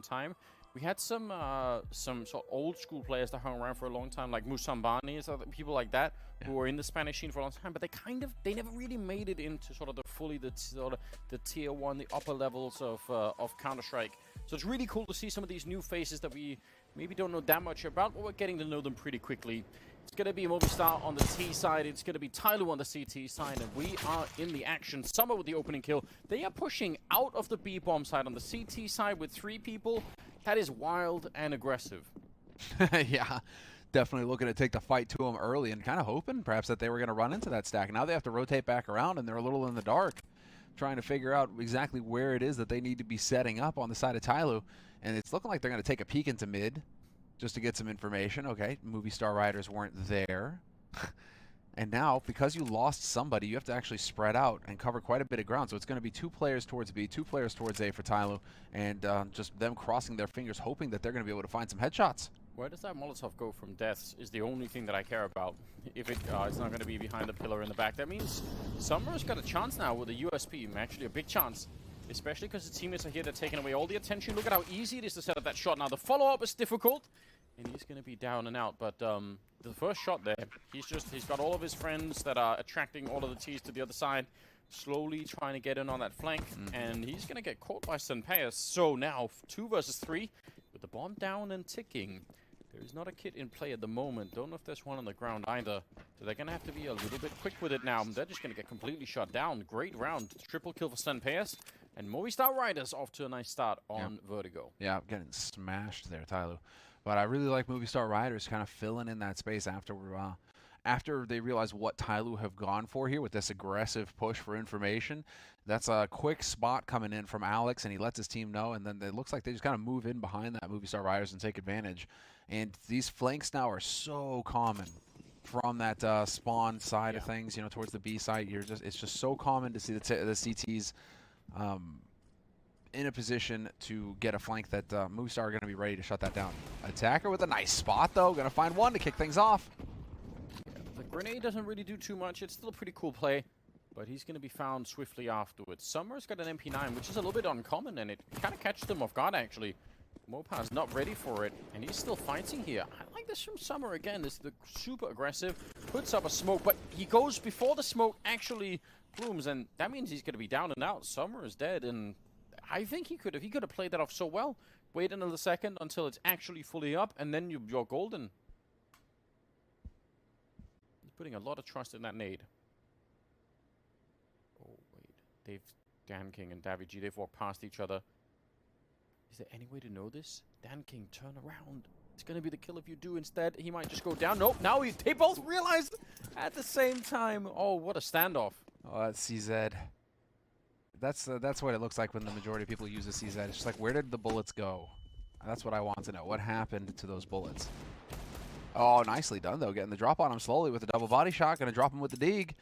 time. We had some sort of old school players that hung around for a long time, like Musambani, so people like that, who were in the Spanish scene for a long time, but they never really made it into sort of the tier 1, the upper levels of Counter-Strike. So it's really cool to see some of these new faces that we maybe don't know that much about, but we're getting to know them pretty quickly. It's going to be Movistar on the T side. It's going to be TYLOO on the CT side, and we are in the action. Summer with the opening kill. They are pushing out of the B bomb side on the CT side with 3 people. That is wild and aggressive. Yeah, definitely looking to take the fight to them early and kind of hoping perhaps that they were going to run into that stack. Now they have to rotate back around, and they're a little in the dark, trying to figure out exactly where it is that they need to be setting up on the side of TYLOO. And it's looking like they're going to take a peek into mid just to get some information. Okay, Movistar Riders weren't there. And now, because you lost somebody, you have to actually spread out and cover quite a bit of ground. So it's going to be 2 players towards B, 2 players towards A for TYLOO, and just them crossing their fingers, hoping that they're going to be able to find some headshots. Where does that Molotov go from deaths is the only thing that I care about. If it's not going to be behind the pillar in the back, that means Summer's got a chance now with a USP, actually a big chance. Especially because the teammates are here, they're taking away all the attention. Look at how easy it is to set up that shot. Now the follow-up is difficult, and he's going to be down and out. But the first shot there, he's got all of his friends that are attracting all of the T's to the other side, slowly trying to get in on that flank, and he's going to get caught by Senpeus. So now 2 versus 3 with the bomb down and ticking. There is not a kit in play at the moment. Don't know if there's one on the ground either. So they're going to have to be a little bit quick with it now. They're just going to get completely shut down. Great round. Triple kill for Senpeus. And Movistar Riders off to a nice start on Vertigo. Yeah, getting smashed there, TYLOO. But I really like Movistar Riders kind of filling in that space after they realize what TYLOO have gone for here with this aggressive push for information. That's a quick spot coming in from Alex, and he lets his team know, and then it looks like they just kind of move in behind that Movistar Riders and take advantage. And these flanks now are so common from that spawn side of things, you know, towards the B side. It's just so common to see the CTs in a position to get a flank that Movistar are going to be ready to shut that down. Attacker with a nice spot, though. Going to find one to kick things off. The grenade doesn't really do too much. It's still a pretty cool play, but he's going to be found swiftly afterwards. Summer's got an MP9, which is a little bit uncommon, and it kind of catches them off guard, actually. Mopa's not ready for it, and he's still fighting here. I like this from Summer again. This is super aggressive. Puts up a smoke, but he goes before the smoke actually blooms, and that means he's going to be down and out. Summer is dead, and I think he could have played that off so well. Wait another second until it's actually fully up, and then you're golden. He's putting a lot of trust in that nade. Oh, wait. Dan King and Davy G, they've walked past each other. Is there any way to know this? Dan King, turn around. It's going to be the kill if you do. Instead, he might just go down. Nope, now they both realize at the same time. Oh, what a standoff. Oh, that's CZ. That's what it looks like when the majority of people use a CZ. It's just like, where did the bullets go? That's what I want to know. What happened to those bullets? Oh, nicely done, though. Getting the drop on him slowly with a double body shot. Going to drop him with the dig.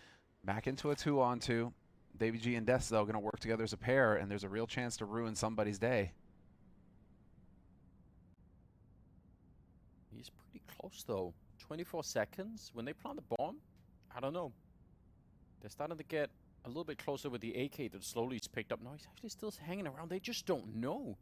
Back into a 2-on-2. Davy G and Death, though, going to work together as a pair, and there's a real chance to ruin somebody's day. He's pretty close, though. 24 seconds. When they plant the bomb, I don't know. They're starting to get a little bit closer with the AK that slowly is picked up. No, he's actually still hanging around. They just don't know.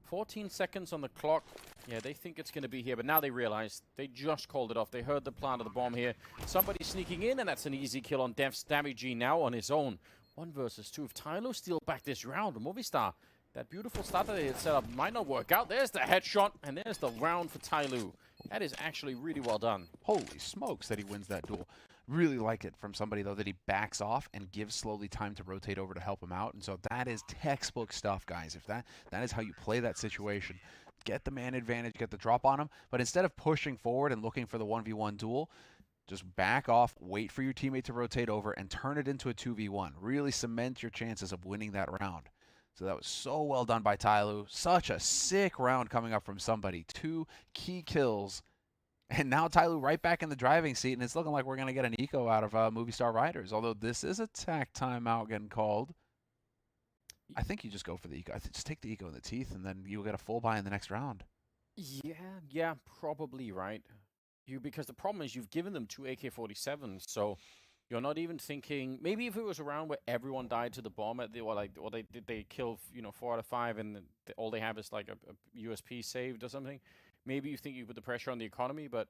14 seconds on the clock. Yeah, they think it's going to be here, but now they realize they just called it off. They heard the plant of the bomb here. Somebody sneaking in, and that's an easy kill on Dev's Davy G now on his own. 1 versus 2. If TYLOO steal back this round, Movistar, that beautiful start that they had set up might not work out. There's the headshot, and there's the round for TYLOO. That is actually really well done. Holy smokes that he wins that duel. Really like it from somebody, though, that he backs off and gives slowly time to rotate over to help him out. And so that is textbook stuff, guys. If that is how you play that situation. Get the man advantage, get the drop on him. But instead of pushing forward and looking for the 1v1 duel, just back off, wait for your teammate to rotate over, and turn it into a 2v1. Really cement your chances of winning that round. So that was so well done by TYLOO. Such a sick round coming up from somebody. 2 key kills. And now TYLOO right back in the driving seat, and it's looking like we're going to get an eco out of Movistar Riders. Although this is a tack timeout getting called. I think you just go for the eco. Just take the eco in the teeth, and then you'll get a full buy in the next round. Yeah, probably right. Because the problem is you've given them 2 AK-47s, so You're not even thinking. Maybe if it was around where everyone died to the bomb at the, or they kill 4 out of 5 and all they have is like a USP saved or something. Maybe you think you put the pressure on the economy, but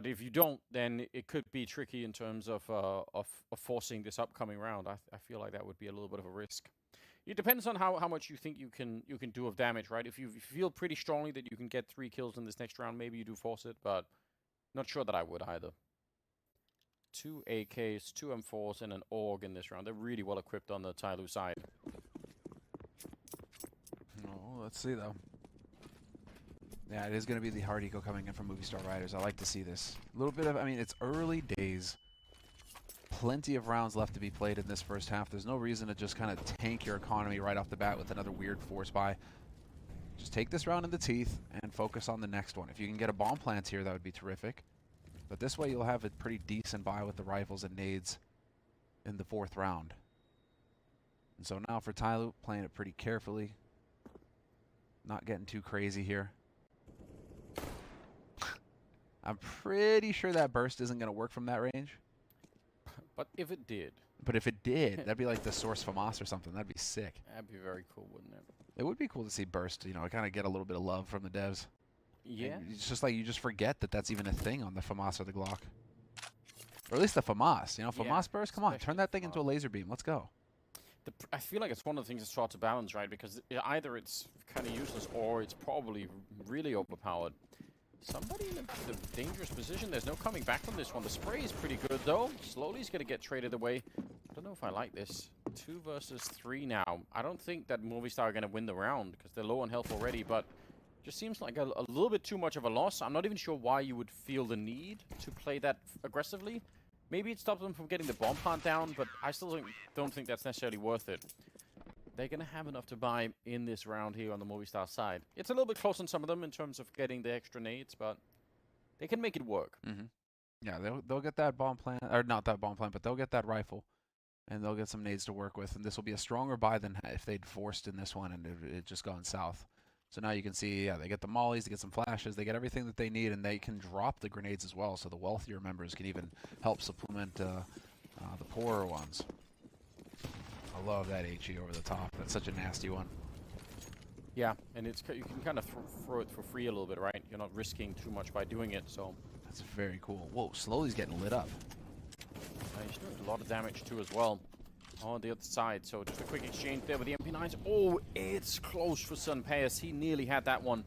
if you don't, then it could be tricky in terms of forcing this upcoming round. I feel like that would be a little bit of a risk. It depends on how much you think you can do of damage, right? If you feel pretty strongly that you can get 3 kills in this next round, maybe you do force it, but not sure that I would either. 2 AKs, 2 M4s, and an AUG in this round. They're really well equipped on the TYLOO side. Oh, let's see though. Yeah, it is going to be the hard eco coming in from Movistar Riders. I like to see this. A little bit of, I mean, it's early days. Plenty of rounds left to be played in this first half. There's no reason to just kind of tank your economy right off the bat with another weird force buy. Just take this round in the teeth and focus on the next one. If you can get a bomb plant here, that would be terrific. But this way you'll have a pretty decent buy with the rifles and nades in the 4th round. And so now for TYLOO, playing it pretty carefully. Not getting too crazy here. I'm pretty sure that burst isn't going to work from that range. But if it did. But if it did, that'd be like the Source FAMAS or something. That'd be sick. That'd be very cool, wouldn't it? It would be cool to see burst, kind of get a little bit of love from the devs. Yeah. And it's just like you just forget that that's even a thing on the FAMAS or the Glock. Or at least the FAMAS. FAMAS burst, come on, turn that thing into a laser beam. Let's go. I feel like it's one of the things that's hard to balance, right? Because either it's kind of useless or it's probably really overpowered. Somebody in a dangerous position. There's no coming back from this one. The spray is pretty good, though. Slowly he's going to get traded away. I don't know if I like this. 2 versus 3 now. I don't think that Movistar are going to win the round because they're low on health already, but just seems like a little bit too much of a loss. I'm not even sure why you would feel the need to play that aggressively. Maybe it stops them from getting the bomb plant down, but I still don't think that's necessarily worth it. They're going to have enough to buy in this round here on the Movistar side. It's a little bit close on some of them in terms of getting the extra nades, but they can make it work. Mm-hmm. Yeah, they'll get that bomb plant, or not that bomb plant, but they'll get that rifle, and they'll get some nades to work with, and this will be a stronger buy than if they'd forced in this one and it just gone south. So now you can see, yeah, they get the mollies, they get some flashes, they get everything that they need, and they can drop the grenades as well, so the wealthier members can even help supplement the poorer ones. I love that HE over the top. That's such a nasty one. Yeah, and you can kind of throw it for free a little bit, right? You're not risking too much by doing it, so. That's very cool. Whoa, Slowly's getting lit up. He's doing a lot of damage too as well on the other side. So just a quick exchange there with the MP9s. Oh, it's close for Sunpaeus. He nearly had that one,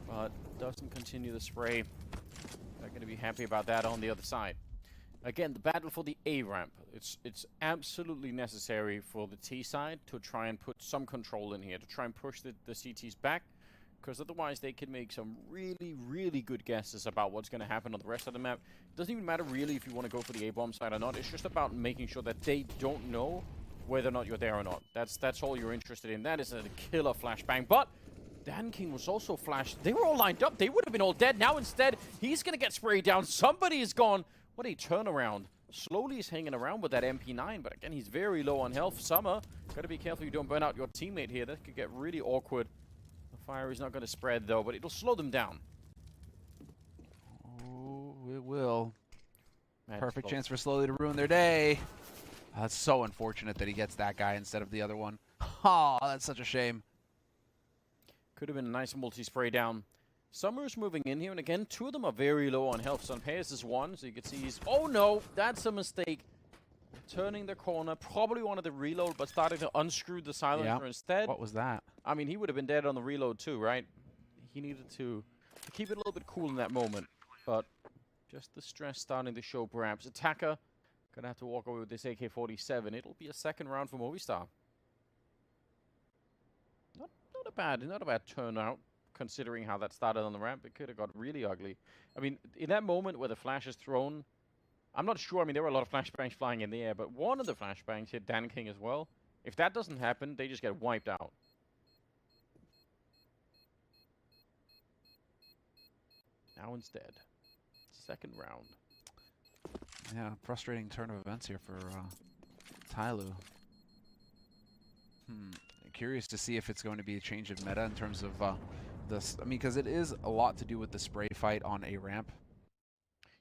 but doesn't continue the spray. They're going to be happy about that on the other side. Again, the battle for the A ramp. It's absolutely necessary for the T side to try and put some control in here, to try and push the CTs back, because otherwise they can make some really, really good guesses about what's going to happen on the rest of the map. It doesn't even matter really if you want to go for the A-bomb side or not. It's just about making sure that they don't know whether or not you're there or not. That's all you're interested in. That is a killer flashbang. But Dan King was also flashed. They were all lined up. They would have been all dead. Now instead, he's going to get sprayed down. Somebody is gone. What a turnaround. Slowly is hanging around with that MP9, but again, he's very low on health. Summer, got to be careful you don't burn out your teammate here. That could get really awkward. The fire is not going to spread, though, but it'll slow them down. Oh, it will. Perfect Slow. chance for Slowly to ruin their day. That's so unfortunate that he gets that guy instead of the other one. Oh, that's such a shame. Could have been a nice multi-spray down. Summer's moving in here, and again, 2 of them are very low on health. Sunpaeus is 1, so you can see he's... Oh, no! That's a mistake. Turning the corner. Probably wanted to reload, but started to unscrew the silencer instead. What was that? I mean, he would have been dead on the reload too, right? He needed to keep it a little bit cool in that moment. But just the stress starting to show, perhaps. Attacker gonna have to walk away with this AK-47. It'll be a second round for Movistar. Not a bad turnout, considering how that started on the ramp. It could have got really ugly. I mean, in that moment where the flash is thrown, I'm not sure. I mean, there were a lot of flashbangs flying in the air, but one of the flashbangs hit Dan King as well. If that doesn't happen, they just get wiped out. Now instead, second round. Yeah, frustrating turn of events here for TYLOO. Curious to see if it's going to be a change of meta in terms of this. I mean, because it is a lot to do with the spray fight on A ramp.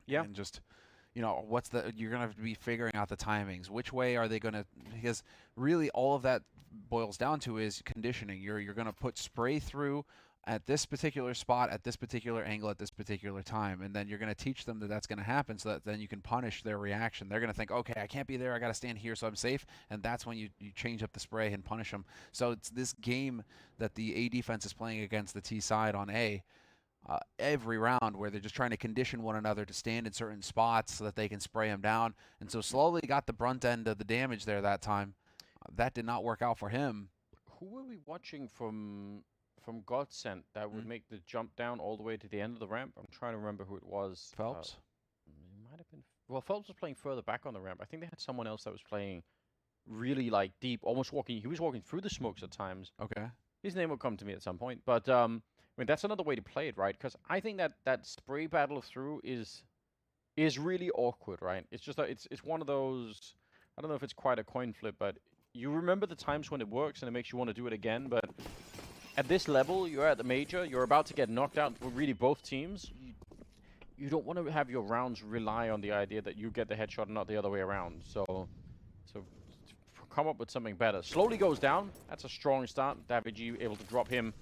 Yeah. And just, you know, you're going to have to be figuring out the timings. Which way are they going to, because really all of that boils down to is conditioning. You're going to put spray through at this particular spot, at this particular angle, at this particular time, and then you're going to teach them that that's going to happen, so that then you can punish their reaction. They're going to think, okay, I can't be there, I got to stand here so I'm safe, and that's when you change up the spray and punish them. So it's this game that the A defense is playing against the T side on A, every round, where they're just trying to condition one another to stand in certain spots so that they can spray them down. And so slowly got the brunt end of the damage there that time. That did not work out for him. Who were we watching from Godsent that would make the jump down all the way to the end of the ramp? I'm trying to remember who it was. Phelps? It might have been. Well, Phelps was playing further back on the ramp. I think they had someone else that was playing really like deep, almost walking. He was walking through the smokes at times. Okay. His name will come to me at some point, but I mean, that's another way to play it, right? Because I think that spray battle through is really awkward, right? It's just it's one of those. I don't know if it's quite a coin flip, but you remember the times when it works and it makes you want to do it again. But at this level, you're at the major. You're about to get knocked out for really both teams. You don't want to have your rounds rely on the idea that you get the headshot and not the other way around. So come up with something better. Slowly goes down. That's a strong start. David G able to drop him.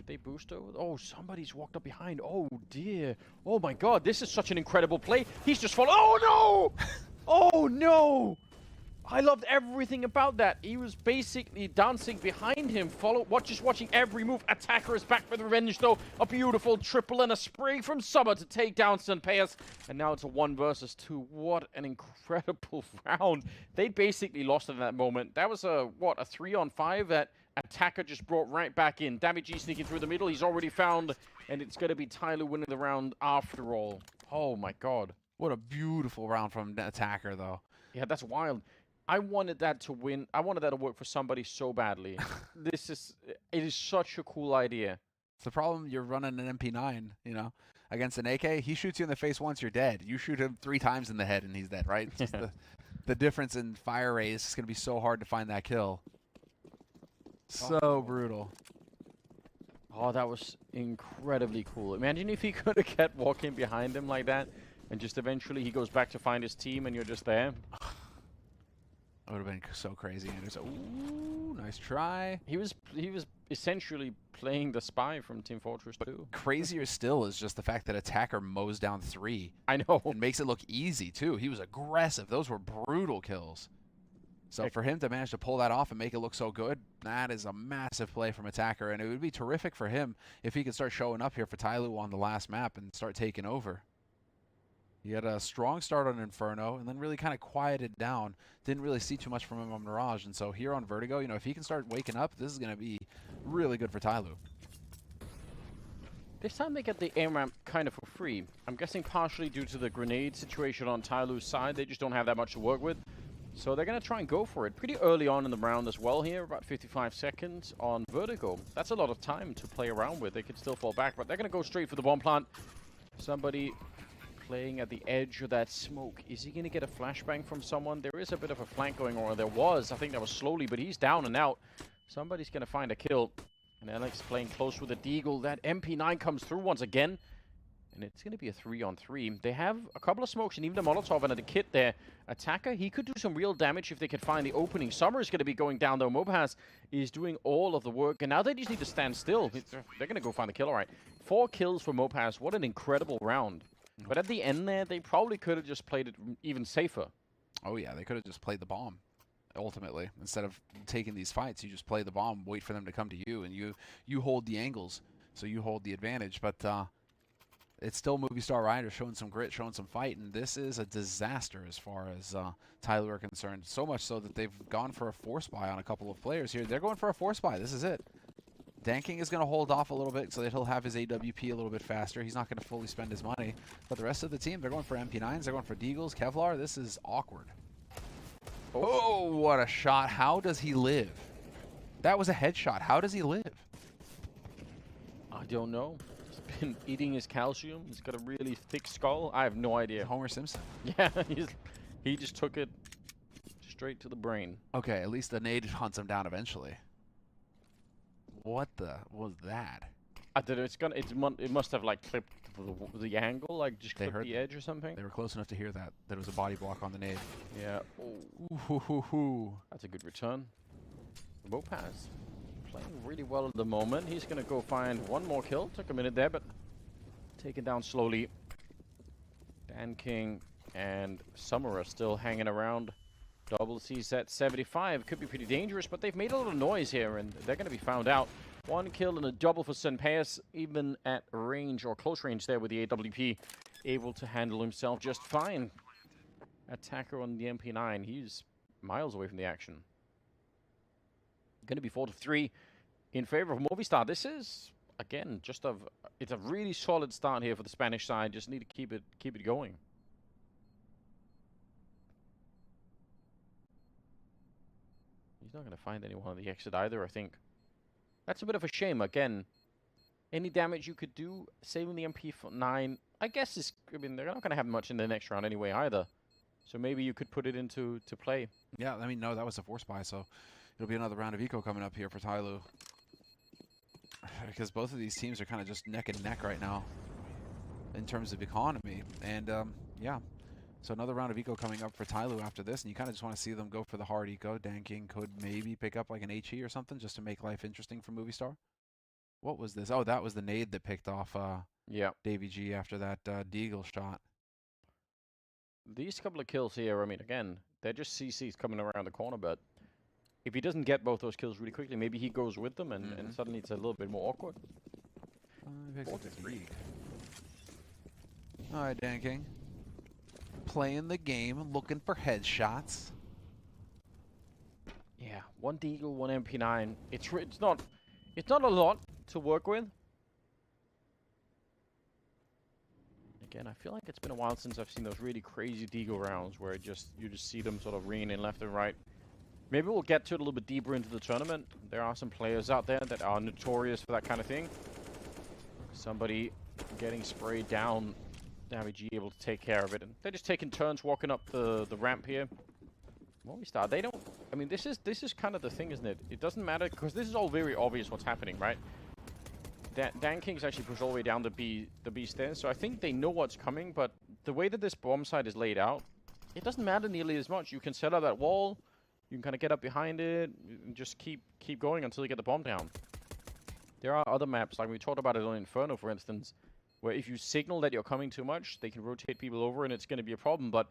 They boost over? Oh, somebody's walked up behind. Oh, dear. Oh, my God. This is such an incredible play. He's just fallen. Oh, no! Oh, no! I loved everything about that. He was basically dancing behind him, just watching every move. Attacker is back with revenge, though. A beautiful triple and a spray from Summer to take down Sanpeas. And now it's a 1 versus 2. What an incredible round. They basically lost in that moment. That was a 3-on-5 that Attacker just brought right back in. Damage sneaking through the middle. He's already found, and it's going to be TYLOO winning the round after all. Oh, my God. What a beautiful round from Attacker, though. Yeah, that's wild. I wanted that to win. I wanted that to work for somebody so badly. It is such a cool idea. It's the problem, you're running an MP9, you know, against an AK. He shoots you in the face once, you're dead. You shoot him 3 times in the head, and he's dead, right? It's just the difference in fire rate is going to be so hard to find that kill. So brutal. Oh, that was incredibly cool. Imagine if he could have kept walking behind him like that, and just eventually he goes back to find his team, and you're just there. That would have been so crazy. And just, ooh, nice try. He was essentially playing the spy from Team Fortress 2. Crazier still is just the fact that Attacker mows down 3. I know. And makes it look easy, too. He was aggressive. Those were brutal kills. So for him to manage to pull that off and make it look so good, that is a massive play from Attacker. And it would be terrific for him if he could start showing up here for TYLOO on the last map and start taking over. He had a strong start on Inferno and then really kind of quieted down. Didn't really see too much from him on Mirage. And so here on Vertigo, you know, if he can start waking up, this is going to be really good for TYLOO. This time they get the aim ramp kind of for free. I'm guessing partially due to the grenade situation on TYLOO's side. They just don't have that much to work with. So they're going to try and go for it pretty early on in the round as well here, about 55 seconds on Vertigo. That's a lot of time to play around with. They could still fall back, but they're going to go straight for the bomb plant. Somebody playing at the edge of that smoke. Is he going to get a flashbang from someone? There is a bit of a flank going on. There was. I think that was slowly, but he's down and out. Somebody's going to find a kill. And Alex playing close with the Deagle. That MP9 comes through once again. And it's going to be a 3-on-3. They have a couple of smokes and even a Molotov and a kit there. Attacker, he could do some real damage if they could find the opening. Summer is going to be going down, though. Mobaz is doing all of the work. And now they just need to stand still. They're going to go find the kill, all right. 4 kills for Mopaz. What an incredible round. But at the end there, they probably could have just played it even safer. Oh, yeah. They could have just played the bomb, ultimately. Instead of taking these fights, you just play the bomb, wait for them to come to you, and you hold the angles, so you hold the advantage. But it's still Movistar Riders showing some grit, showing some fight, and this is a disaster as far as TYLOO are concerned. So much so that they've gone for a force buy on a couple of players here. They're going for a force buy. This is it. Danking is going to hold off a little bit so that he'll have his AWP a little bit faster. He's not going to fully spend his money. But the rest of the team, they're going for MP9s. They're going for Deagles, Kevlar. This is awkward. Oh, what a shot. How does he live? That was a headshot. How does he live? I don't know. He's been eating his calcium. He's got a really thick skull. I have no idea. Homer Simpson. Yeah, he just took it straight to the brain. Okay, at least the nade hunts him down eventually. What the was that? I don't know. It must have like clipped the the angle, like just They clip heard the edge or something? They were close enough to hear that it was a body block on the nade. Yeah. Ooh. That's a good return. Mopaz playing really well at the moment. He's going to go find one more kill. Took a minute there, but taken down slowly. Dan King and Summer are still hanging around. Double C's at 75. Could be pretty dangerous, but they've made a little noise here, and they're going to be found out. One kill and a double for Senpaeus, even at range or close range there with the AWP. Able to handle himself just fine. Attacker on the MP9. He's miles away from the action. Going to be 4-3 in favor of Movistar. This is, again, it's a really solid start here for the Spanish side. Just need to keep it going. He's not going to find anyone on the exit either, I think. That's a bit of a shame. Again, any damage you could do, saving the MP9, I guess they're not going to have much in the next round anyway either. So maybe you could put it into play. Yeah, I mean, no, that was a force buy, so it'll be another round of eco coming up here for TYLOO. Because both of these teams are kind of just neck and neck right now in terms of economy. And, yeah. So another round of eco coming up for TYLOO after this, and you kind of just want to see them go for the hard eco. Dan King could maybe pick up like an HE or something just to make life interesting for Movistar. What was this? Oh, that was the nade that picked off Davy G after that Deagle shot. These couple of kills here, I mean, again, they're just CCs coming around the corner, but if he doesn't get both those kills really quickly, maybe he goes with them, and suddenly it's a little bit more awkward. 4-3. All right, Dan King. Playing the game, looking for headshots. Yeah, one Deagle, one MP9. It's not a lot to work with. Again, I feel like it's been a while since I've seen those really crazy Deagle rounds where you just see them sort of ringing in left and right. Maybe we'll get to it a little bit deeper into the tournament. There are some players out there that are notorious for that kind of thing. Somebody getting sprayed down. Davy G able to take care of it, and they're just taking turns walking up the ramp here. Movistar, they don't. I mean, this is kind of the thing, isn't it? It doesn't matter because this is all very obvious what's happening, right? Dan King's actually pushed all the way down the B stairs, so I think they know what's coming. But the way that this bomb site is laid out, it doesn't matter nearly as much. You can set up that wall, you can kind of get up behind it, and just keep going until you get the bomb down. There are other maps, like we talked about it on Inferno, for instance, where if you signal that you're coming too much, they can rotate people over and it's going to be a problem. But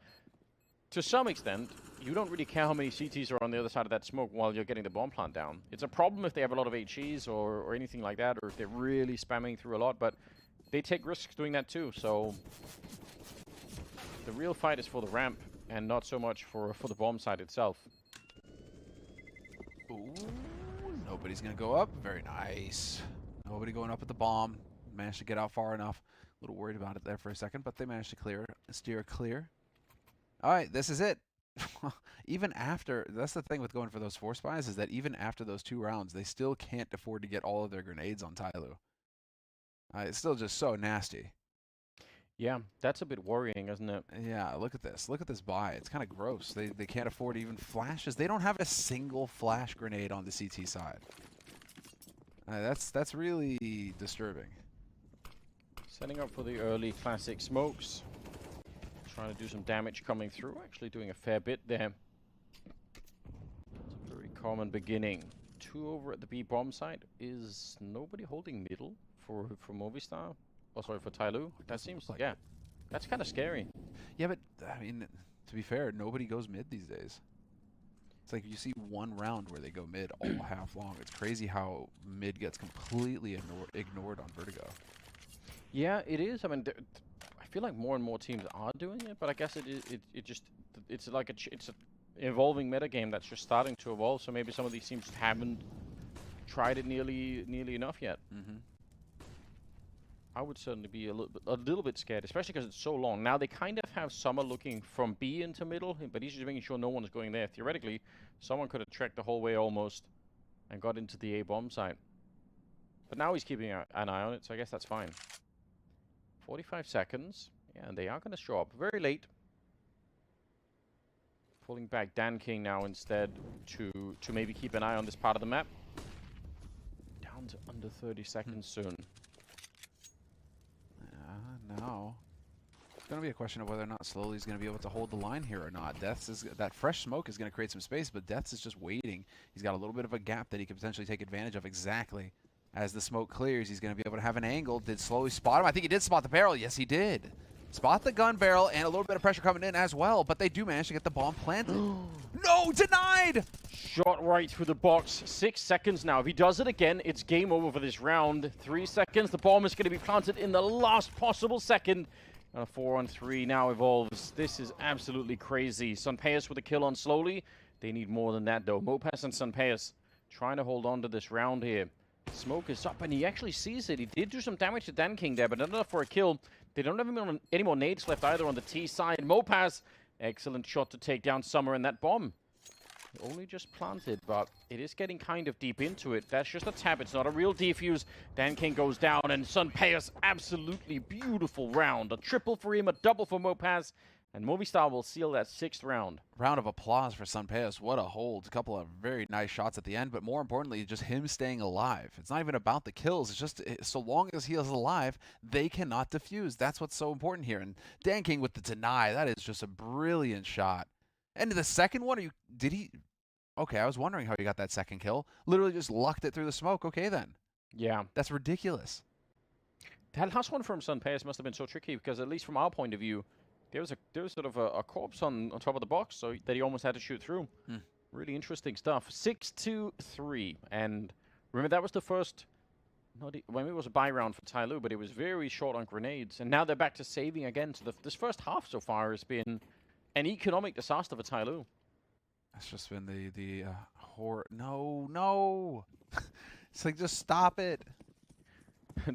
to some extent, you don't really care how many CTs are on the other side of that smoke while you're getting the bomb plant down. It's a problem if they have a lot of HEs or anything like that, or if they're really spamming through a lot, but they take risks doing that too. So the real fight is for the ramp and not so much for the bomb site itself. Ooh, nobody's going to go up. Very nice. Nobody going up at the bomb. Managed to get out far enough. A little worried about it there for a second, but they managed to steer clear. All right, this is it. Even after, that's the thing with going for those force buys, is that even after those 2 rounds, they still can't afford to get all of their grenades on TYLOO. It's still just so nasty. Yeah, that's a bit worrying, isn't it? Yeah, look at this. Look at this buy. It's kind of gross. They can't afford even flashes. They don't have a single flash grenade on the CT side. That's really disturbing. Setting up for the early classic smokes. Trying to do some damage coming through. Actually doing a fair bit there. It's a very common beginning. 2 over at the B bomb site. Is nobody holding middle for Movistar? Oh, sorry, for TYLOO? That seems like, yeah. That's kind of scary. Yeah, but, I mean, to be fair, nobody goes mid these days. It's like you see one round where they go mid all half long. It's crazy how mid gets completely ignored on Vertigo. Yeah, it is. I mean, I feel like more and more teams are doing it, but I guess it's like it's an evolving metagame that's just starting to evolve. So maybe some of these teams haven't tried it nearly enough yet. I would certainly be a little bit scared, especially because it's so long. Now they kind of have Summer looking from B into middle, but he's just making sure no one is going there. Theoretically, someone could have trekked the whole way almost and got into the A bomb site. But now he's keeping an eye on it, so I guess that's fine. 45 seconds. Yeah, and they are going to show up very late. Pulling back Dan King now instead to maybe keep an eye on this part of the map. Down to under 30 seconds soon. Now, it's going to be a question of whether or not Slowly is going to be able to hold the line here or not. That fresh smoke is going to create some space, but Deaths is just waiting. He's got a little bit of a gap that he could potentially take advantage of exactly. As the smoke clears, he's going to be able to have an angle. Did Slowly spot him? I think he did spot the barrel. Yes, he did. Spot the gun barrel, and a little bit of pressure coming in as well, but they do manage to get the bomb planted. No, denied! Shot right through the box. 6 seconds now. If he does it again, it's game over for this round. 3 seconds. The bomb is going to be planted in the last possible second. And a 4-on-3 now evolves. This is absolutely crazy. Sunpaeus with a kill on Slowly. They need more than that, though. Mopas and Sunpaeus trying to hold on to this round here. Smoke is up, and he actually sees it. He did do some damage to DanKing there, but not enough for a kill. They don't have any more nades left either on the T side. Mopas, excellent shot to take down Summer, and that bomb only just planted, but it is getting kind of deep into it. That's just a tap. It's not a real defuse. DanKing goes down, and Sunpaeus, absolutely beautiful round. A triple for him, a double for Mopas, and Movistar will seal that 6th round. Round of applause for Sunpaeus. What a hold. A couple of very nice shots at the end, but more importantly, just him staying alive. It's not even about the kills. It's just so long as he is alive, they cannot defuse. That's what's so important here. And DanKing with the deny, that is just a brilliant shot. And the second one, did he? Okay, I was wondering how he got that second kill. Literally just lucked it through the smoke. Okay, then. Yeah. That's ridiculous. That last one from Sunpaeus must have been so tricky because, at least from our point of view, there was sort of a corpse on top of the box so that he almost had to shoot through. Really interesting stuff. 6-2-3. And remember, that was the first... maybe it was a buy round for TYLOO, but it was very short on grenades. And now they're back to saving again. So this first half so far has been an economic disaster for TYLOO. That's just been the horror. No. It's like, just stop it.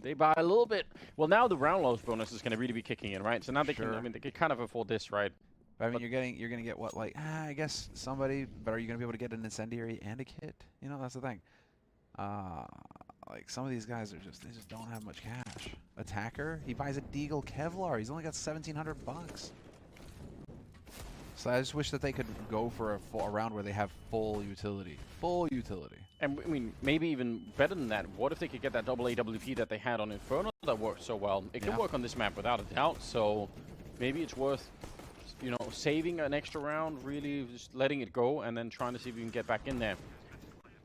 They buy a little bit. Well, now the round loss bonus is going to really be kicking in, right? So now they can. I mean, they can kind of afford this, right? But I mean, you're gonna get what, like, I guess somebody. But are you gonna be able to get an incendiary and a kit? You know, that's the thing. Like, some of these guys they just don't have much cash. Attacker, he buys a Deagle Kevlar. He's only got $1,700. So I just wish that they could go for a round where they have full utility. Full utility. And I mean, maybe even better than that. What if they could get that double AWP that they had on Inferno that worked so well? It could work on this map without a doubt. So maybe it's worth, saving an extra round, really just letting it go, and then trying to see if we can get back in there.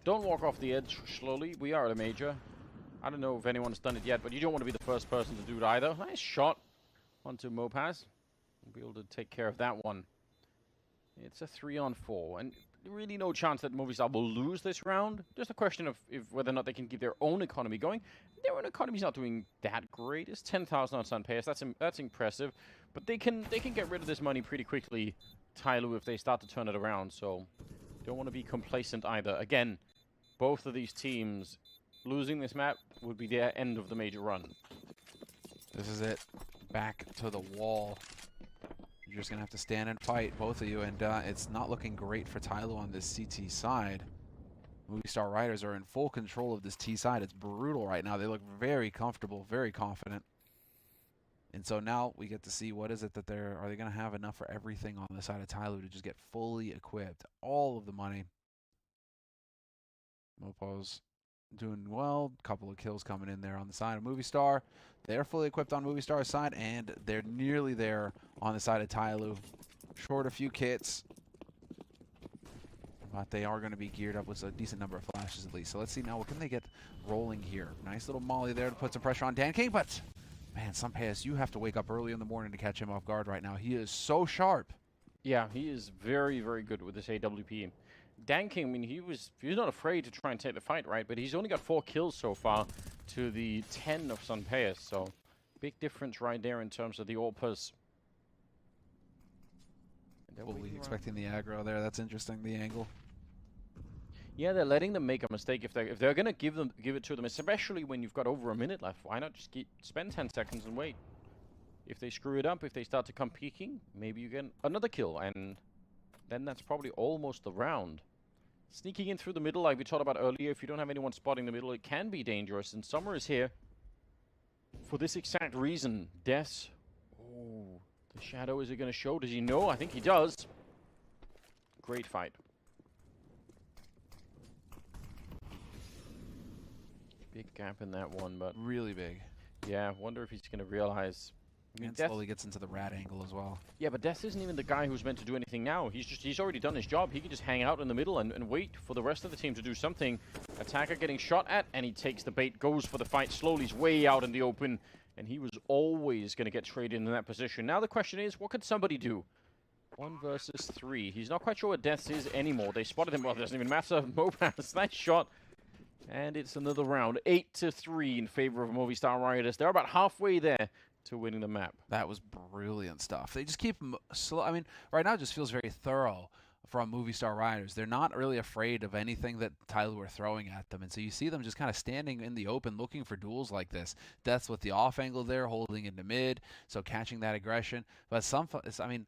Don't walk off the edge slowly. We are at a major. I don't know if anyone's done it yet, but you don't want to be the first person to do it either. Nice shot onto Mopas. We'll be able to take care of that one. It's a 3-on-4, and really no chance that Movistar will lose this round. Just a question of whether or not they can keep their own economy going. Their own economy's not doing that great. It's 10,000 on Sunpaeus. That's impressive, but they can get rid of this money pretty quickly, TYLOO, if they start to turn it around. So don't want to be complacent either. Again, both of these teams losing this map would be their end of the major run. This is it. Back to the wall. You're just going to have to stand and fight, both of you, and it's not looking great for TYLOO on this CT side. Movistar Riders are in full control of this T side. It's brutal right now. They look very comfortable, very confident. And so now we get to see what is it that are they going to have enough for everything on the side of TYLOO to just get fully equipped. All of the money. Mopo's doing well. Couple of kills coming in there on the side of Movistar. They're fully equipped on Movistar's side, and they're nearly there on the side of TYLOO. Short a few kits, but they are going to be geared up with a decent number of flashes at least. So let's see now, what can they get rolling here? Nice little molly there to put some pressure on DanKing, but man, Sunpaeus, you have to wake up early in the morning to catch him off guard right now. He is so sharp. Yeah, he is very, very good with this AWP. DanKing, I mean, he's not afraid to try and take the fight, right? But he's only got 4 kills so far to the 10 of Sunpaeus, so big difference right there in terms of the AWPers. Fully expecting the aggro there. That's interesting, the angle. Yeah, they're letting them make a mistake if they're gonna give it to them, especially when you've got over a minute left. Why not just spend 10 seconds and wait? If they screw it up, if they start to come peeking, maybe you get another kill, and then that's probably almost the round. Sneaking in through the middle, like we talked about earlier, if you don't have anyone spotting the middle, it can be dangerous. And Summer is here for this exact reason. Deaths. Oh, the shadow, is it going to show? Does he know? I think he does. Great fight. Big gap in that one, but... really big. Yeah, wonder if he's going to realize I mean, And slowly gets into the rat angle as well. Yeah, but Death isn't even the guy who's meant to do anything now. He's already done his job. He can just hang out in the middle and wait for the rest of the team to do something. Attacker getting shot at, and he takes the bait, goes for the fight. Slowly, he's way out in the open, and he was always going to get traded in that position. Now the question is, what could somebody do? 1 versus 3. He's not quite sure what Death is anymore. They spotted him. Well, it doesn't even matter. Mopaz, nice shot. And it's another round. 8-3 in favor of Movistar Riders. They're about halfway there to winning the map. That was brilliant stuff. They just keep them slow. I mean, right now it just feels very thorough from Movistar Riders. They're not really afraid of anything that TYLOO are throwing at them. And so you see them just kind of standing in the open looking for duels like this. Death's with the off angle there, holding into mid, so catching that aggression. But I mean,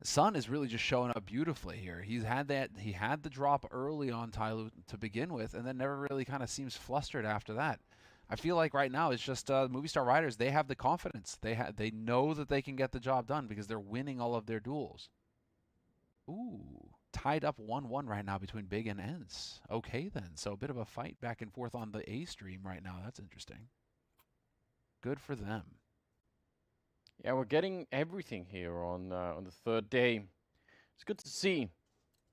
Sun is really just showing up beautifully here. He had the drop early on TYLOO to begin with, and then never really kind of seems flustered after that. I feel like right now it's just Movistar Riders. They have the confidence. They know that they can get the job done because they're winning all of their duels. Ooh, tied up 1-1 right now between Big and Ents. Okay then, so a bit of a fight back and forth on the A stream right now. That's interesting. Good for them. Yeah, we're getting everything here on the third day. It's good to see.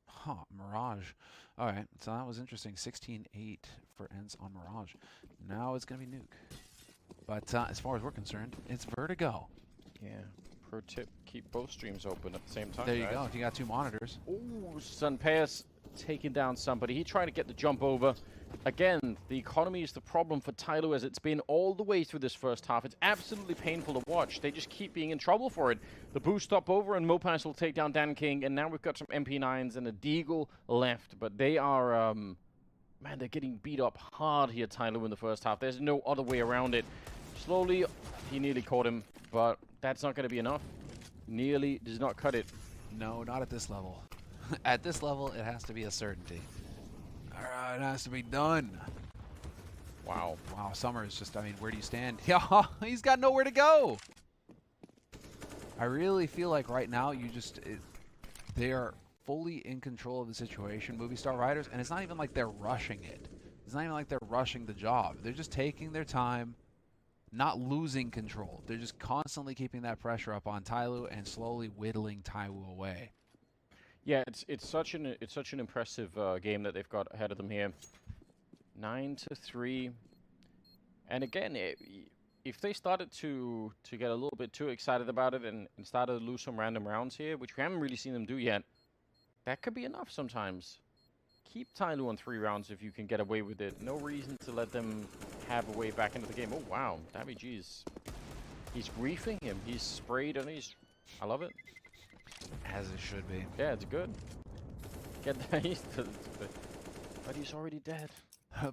Huh, Mirage. All right, so that was interesting. 16-8 for Ents on Mirage. Now it's going to be Nuke. But as far as we're concerned, it's Vertigo. Yeah, pro tip, keep both streams open at the same time, There you guys. go, if you got 2 monitors. Ooh, Sunpaeus taking down somebody. He tried to get the jump over. Again, the economy is the problem for TYLOO as it's been all the way through this first half. It's absolutely painful to watch. They just keep being in trouble for it. The boost stop over and Mopaz will take down Dan King, and now we've got some MP9s and a Deagle left. But they are, man, they're getting beat up hard here, TYLOO, in the first half. There's no other way around it. Slowly, he nearly caught him, but that's not going to be enough. Nearly does not cut it. No, not at this level. At this level, it has to be a certainty. All right, it has to be done. Wow. Wow, Summer is just, I mean, where do you stand? Yeah, he's got nowhere to go. I really feel like right now they are fully in control of the situation, Movistar Riders, and it's not even like they're rushing it. It's not even like they're rushing the job. They're just taking their time, not losing control. They're just constantly keeping that pressure up on TYLOO and slowly whittling TYLOO away. Yeah, it's such an impressive game that they've got ahead of them here. 9-3, and again, if they started to get a little bit too excited about it and started to lose some random rounds here, which we haven't really seen them do yet, that could be enough sometimes. Keep TYLOO on 3 rounds if you can get away with it. No reason to let them have a way back into the game. Oh wow, Damage, he's griefing him. He's sprayed and I love it. As it should be. Yeah, it's good. Get that. But he's already dead.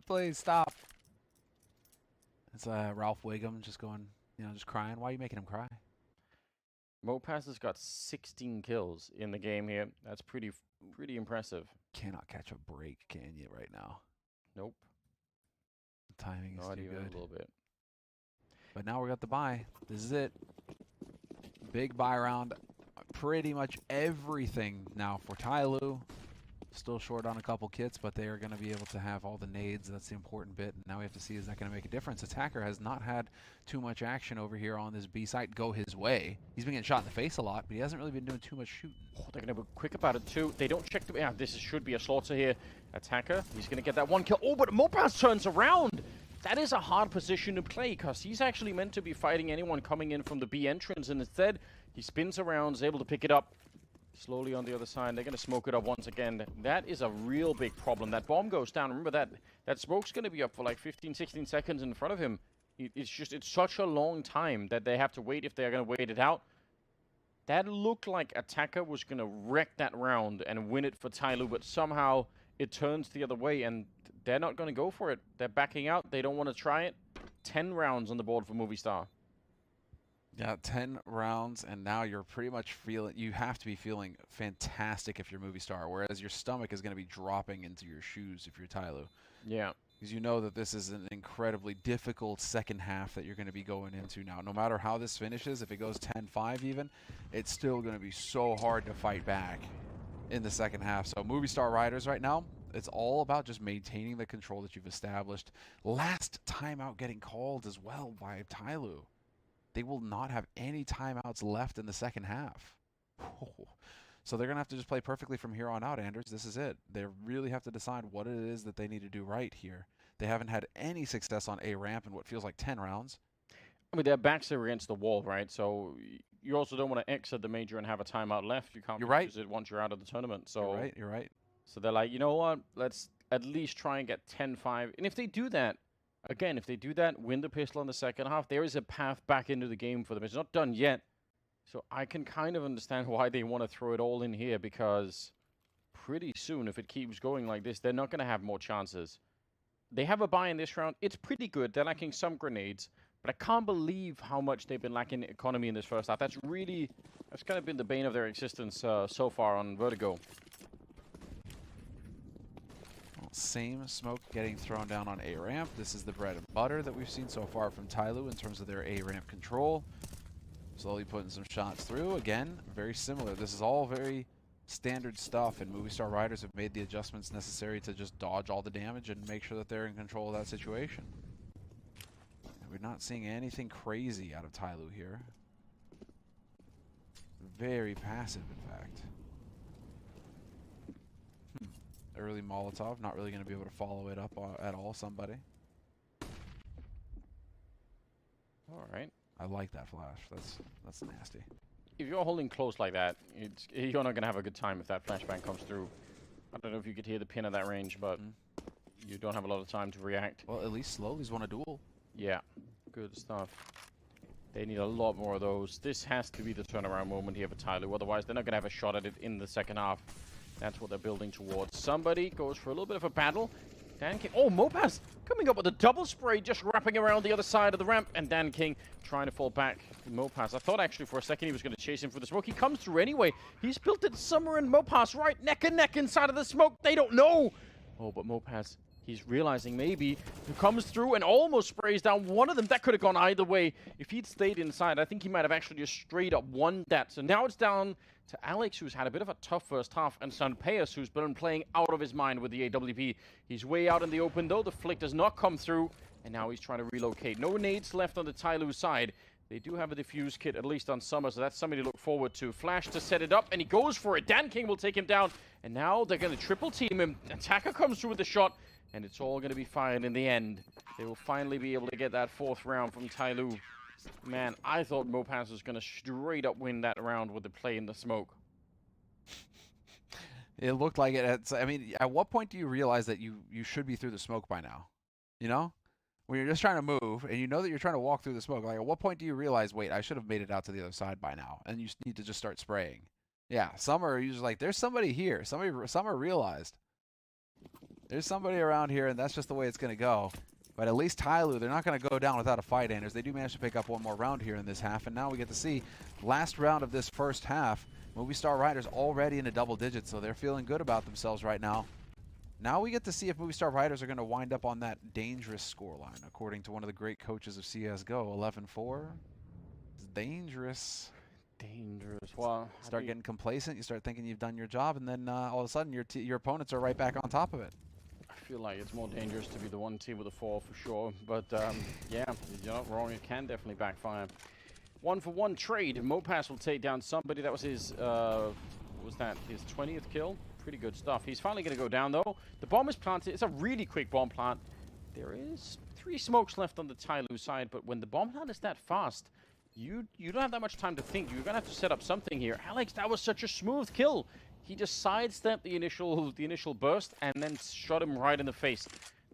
Please stop. It's Ralph Wiggum just going, just crying. Why are you making him cry? Mopaz has got 16 kills in the game here. That's pretty impressive. Cannot catch a break, can you, right now? Nope. The timing is Not too even good. a little bit. But now we got the buy. This is it. Big buy round. Pretty much everything now for TYLOO. Still short on a couple kits, but they are going to be able to have all the nades. That's the important bit. And now we have to see, is that going to make a difference? Attacker has not had too much action over here on this B site go his way. He's been getting shot in the face a lot, but he hasn't really been doing too much shooting. Oh, they're going to be quick about it too. They don't check the... Yeah, this should be a slaughter here. Attacker, he's going to get that 1 kill. Oh, but Mopaz turns around. That is a hard position to play because he's actually meant to be fighting anyone coming in from the B entrance, and instead he spins around, is able to pick it up. Slowly on the other side, they're going to smoke it up once again. That is a real big problem. That bomb goes down. Remember that smoke's going to be up for like 15, 16 seconds in front of him. It's such a long time that they have to wait if they're going to wait it out. That looked like Attacker was going to wreck that round and win it for TYLOO, but somehow it turns the other way, and they're not going to go for it. They're backing out. They don't want to try it. 10 rounds on the board for Movistar. Yeah, 10 rounds, and now you're pretty much feeling, you have to be feeling fantastic if you're Movistar, whereas your stomach is going to be dropping into your shoes if you're TYLOO. Yeah. Because you know that this is an incredibly difficult second half that you're going to be going into now. No matter how this finishes, if it goes 10-5 even, it's still going to be so hard to fight back in the second half. So Movistar Riders right now, it's all about just maintaining the control that you've established. Last timeout getting called as well by TYLOO. they will not have any timeouts left in the second half. So they're going to have to just play perfectly from here on out, Anders. This is it. They really have to decide what it is that they need to do right here. They haven't had any success on A ramp in what feels like 10 rounds. I mean, their backs are against the wall, right? So you also don't want to exit the major and have a timeout left. You can't use it once you're out of the tournament. So You're right. So they're like, you know what? Let's at least try and get 10-5. And if they do that, again, if they do that, win the pistol in the second half, there is a path back into the game for them. It's not done yet. So I can kind of understand why they want to throw it all in here, because pretty soon, if it keeps going like this, they're not going to have more chances. They have a buy in this round. It's pretty good. They're lacking some grenades, but I can't believe how much they've been lacking economy in this first half. That's kind of been the bane of their existence so far on Vertigo. Same smoke getting thrown down on A ramp. This is the bread and butter that we've seen so far from TYLOO in terms of their A ramp control. Slowly putting some shots through. Again, very similar. This is all very standard stuff, and Movistar Riders have made the adjustments necessary to just dodge all the damage and make sure that they're in control of that situation. And we're not seeing anything crazy out of TYLOO here. Very passive, in fact. Early Molotov, not really going to be able to follow it up at all, somebody. All right. I like that flash. That's nasty. If you're holding close like that, you're not going to have a good time if that flashbang comes through. I don't know if you could hear the pin at that range, but you don't have a lot of time to react. Well, at least Slowly's won a duel. Yeah, good stuff. They need a lot more of those. This has to be the turnaround moment here for TYLOO. Otherwise, they're not going to have a shot at it in the second half. That's what they're building towards. Somebody goes for a little bit of a battle. Dan King. Oh, Mopaz coming up with a double spray, just wrapping around the other side of the ramp. And Dan King trying to fall back. Mopaz. I thought actually for a second he was going to chase him for the smoke. He comes through anyway. He's built it. Summer and Mopaz right neck and neck inside of the smoke. They don't know. Oh, but Mopaz, he's realizing maybe he comes through and almost sprays down one of them. That could have gone either way. If he'd stayed inside, I think he might have actually just straight up won that. So now it's down to Alex, who's had a bit of a tough first half, and Sanpeus, who's been playing out of his mind with the AWP. He's way out in the open, though. The flick does not come through, and now he's trying to relocate. No nades left on the TYLOO side. They do have a defuse kit, at least on Summer, so that's somebody to look forward to. Flash to set it up, and he goes for it. Dan King will take him down, and now they're going to triple team him. Attacker comes through with the shot, and it's all going to be fine in the end. They will finally be able to get that fourth round from TYLOO. Man, I thought Mopaz was going to straight up win that round with the play in the smoke. It looked like it. I mean, at what point do you realize that you should be through the smoke by now? You know? When you're just trying to move, and you know that you're trying to walk through the smoke, like at what point do you realize, wait, I should have made it out to the other side by now, and you need to just start spraying? Yeah, Summer, you're just like, there's somebody here. Summer realized. There's somebody around here, and that's just the way it's going to go. But at least TYLOO, they're not going to go down without a fight, Anders. They do manage to pick up one more round here in this half, and now we get to see last round of this first half. Movistar Riders already in the double digits, so they're feeling good about themselves right now. Now we get to see if Movistar Riders are going to wind up on that dangerous scoreline, according to one of the great coaches of CSGO, 11-4. It's dangerous. Dangerous. Well, start getting complacent. You start thinking you've done your job, and then all of a sudden your opponents are right back on top of it. I feel like it's more dangerous to be the one team with a 4 for sure. But yeah, you're not wrong. It can definitely backfire. 1-for-1 trade. Mopaz will take down somebody. That was his, what was that? His 20th kill. Pretty good stuff. He's finally going to go down, though. The bomb is planted. It's a really quick bomb plant. There is 3 smokes left on the TYLOO side, but when the bomb plant is that fast, you don't have that much time to think. You're going to have to set up something here. Alex, that was such a smooth kill. He just sidestepped the initial burst and then shot him right in the face.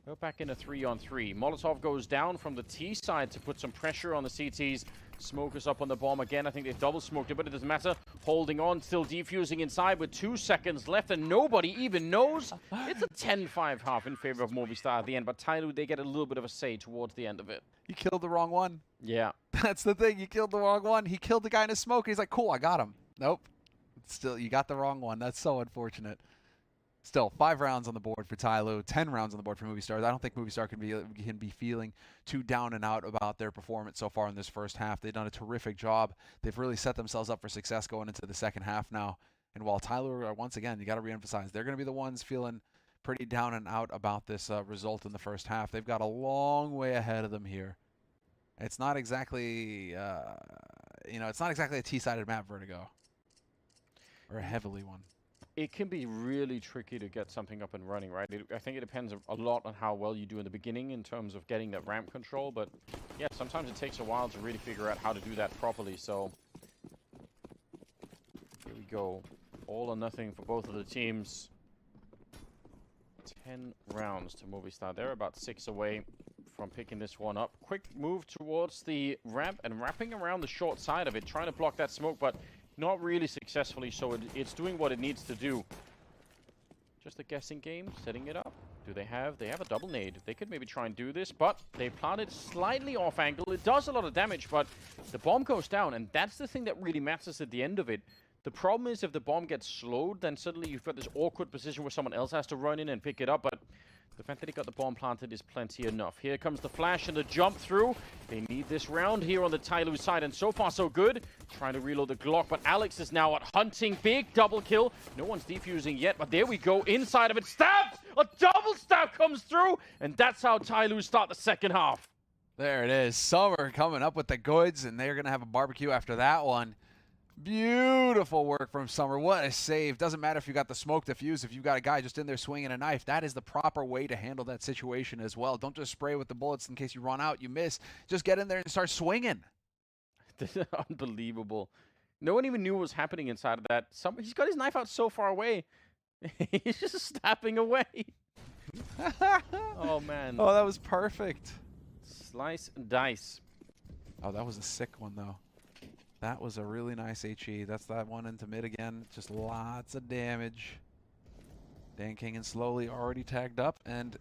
Go back in a 3-on-3. Molotov goes down from the T side to put some pressure on the CTs. Smoke is up on the bomb again. I think they've double smoked it, but it doesn't matter. Holding on, still defusing inside with 2 seconds left, and nobody even knows. It's a 10-5 half in favor of Movistar at the end, but TYLOO, they get a little bit of a say towards the end of it. You killed the wrong one. Yeah. That's the thing. You killed the wrong one. He killed the guy in his smoke, and he's like, cool, I got him. Nope. Still, you got the wrong one. That's so unfortunate. Still, 5 rounds on the board for TYLOO, 10 rounds on the board for Movistar. I don't think Movistar can be feeling too down and out about their performance so far in this first half. They've done a terrific job. They've really set themselves up for success going into the second half now. And while TYLOO, once again, you got to reemphasize, they're going to be the ones feeling pretty down and out about this result in the first half. They've got a long way ahead of them here. It's not exactly, you know, it's not exactly a T-sided map, Vertigo. Or a heavily one. It can be really tricky to get something up and running, right? I think it depends a lot on how well you do in the beginning in terms of getting that ramp control, but yeah, sometimes it takes a while to really figure out how to do that properly, so here we go. All or nothing for both of the teams. 10 rounds to Movistar. They're about 6 away from picking this one up. Quick move towards the ramp and wrapping around the short side of it, trying to block that smoke, but not really successfully, so it's doing what it needs to do. Just a guessing game, setting it up. Do they have a double nade? They could maybe try and do this, but they planted slightly off angle. It does a lot of damage, but the bomb goes down, and that's the thing that really matters at the end of it. The problem is if the bomb gets slowed, then suddenly you've got this awkward position where someone else has to run in and pick it up, but the fact that he got the bomb planted is plenty enough. Here comes the flash and the jump through. They need this round here on the TYLOO side, and so far so good. Trying to reload the Glock, but Alex is now at hunting. Big double kill. No one's defusing yet, but there we go. Inside of it, stabbed! A double stab comes through, and that's how TYLOO start the second half. There it is. Summer coming up with the goods, and they're going to have a barbecue after that one. Beautiful work from Summer. What a save. Doesn't matter if you got the smoke diffuse, if you got a guy just in there swinging a knife. That is the proper way to handle that situation as well. Don't just spray with the bullets in case you run out, you miss. Just get in there and start swinging. This is unbelievable. No one even knew what was happening inside of that. He's got his knife out so far away. He's just stabbing away. Oh, man. Oh, that was perfect. Slice and dice. Oh, that was a sick one, though. That was a really nice HE. That's that one into mid again. Just lots of damage. Dan King and Slowly already tagged up. And,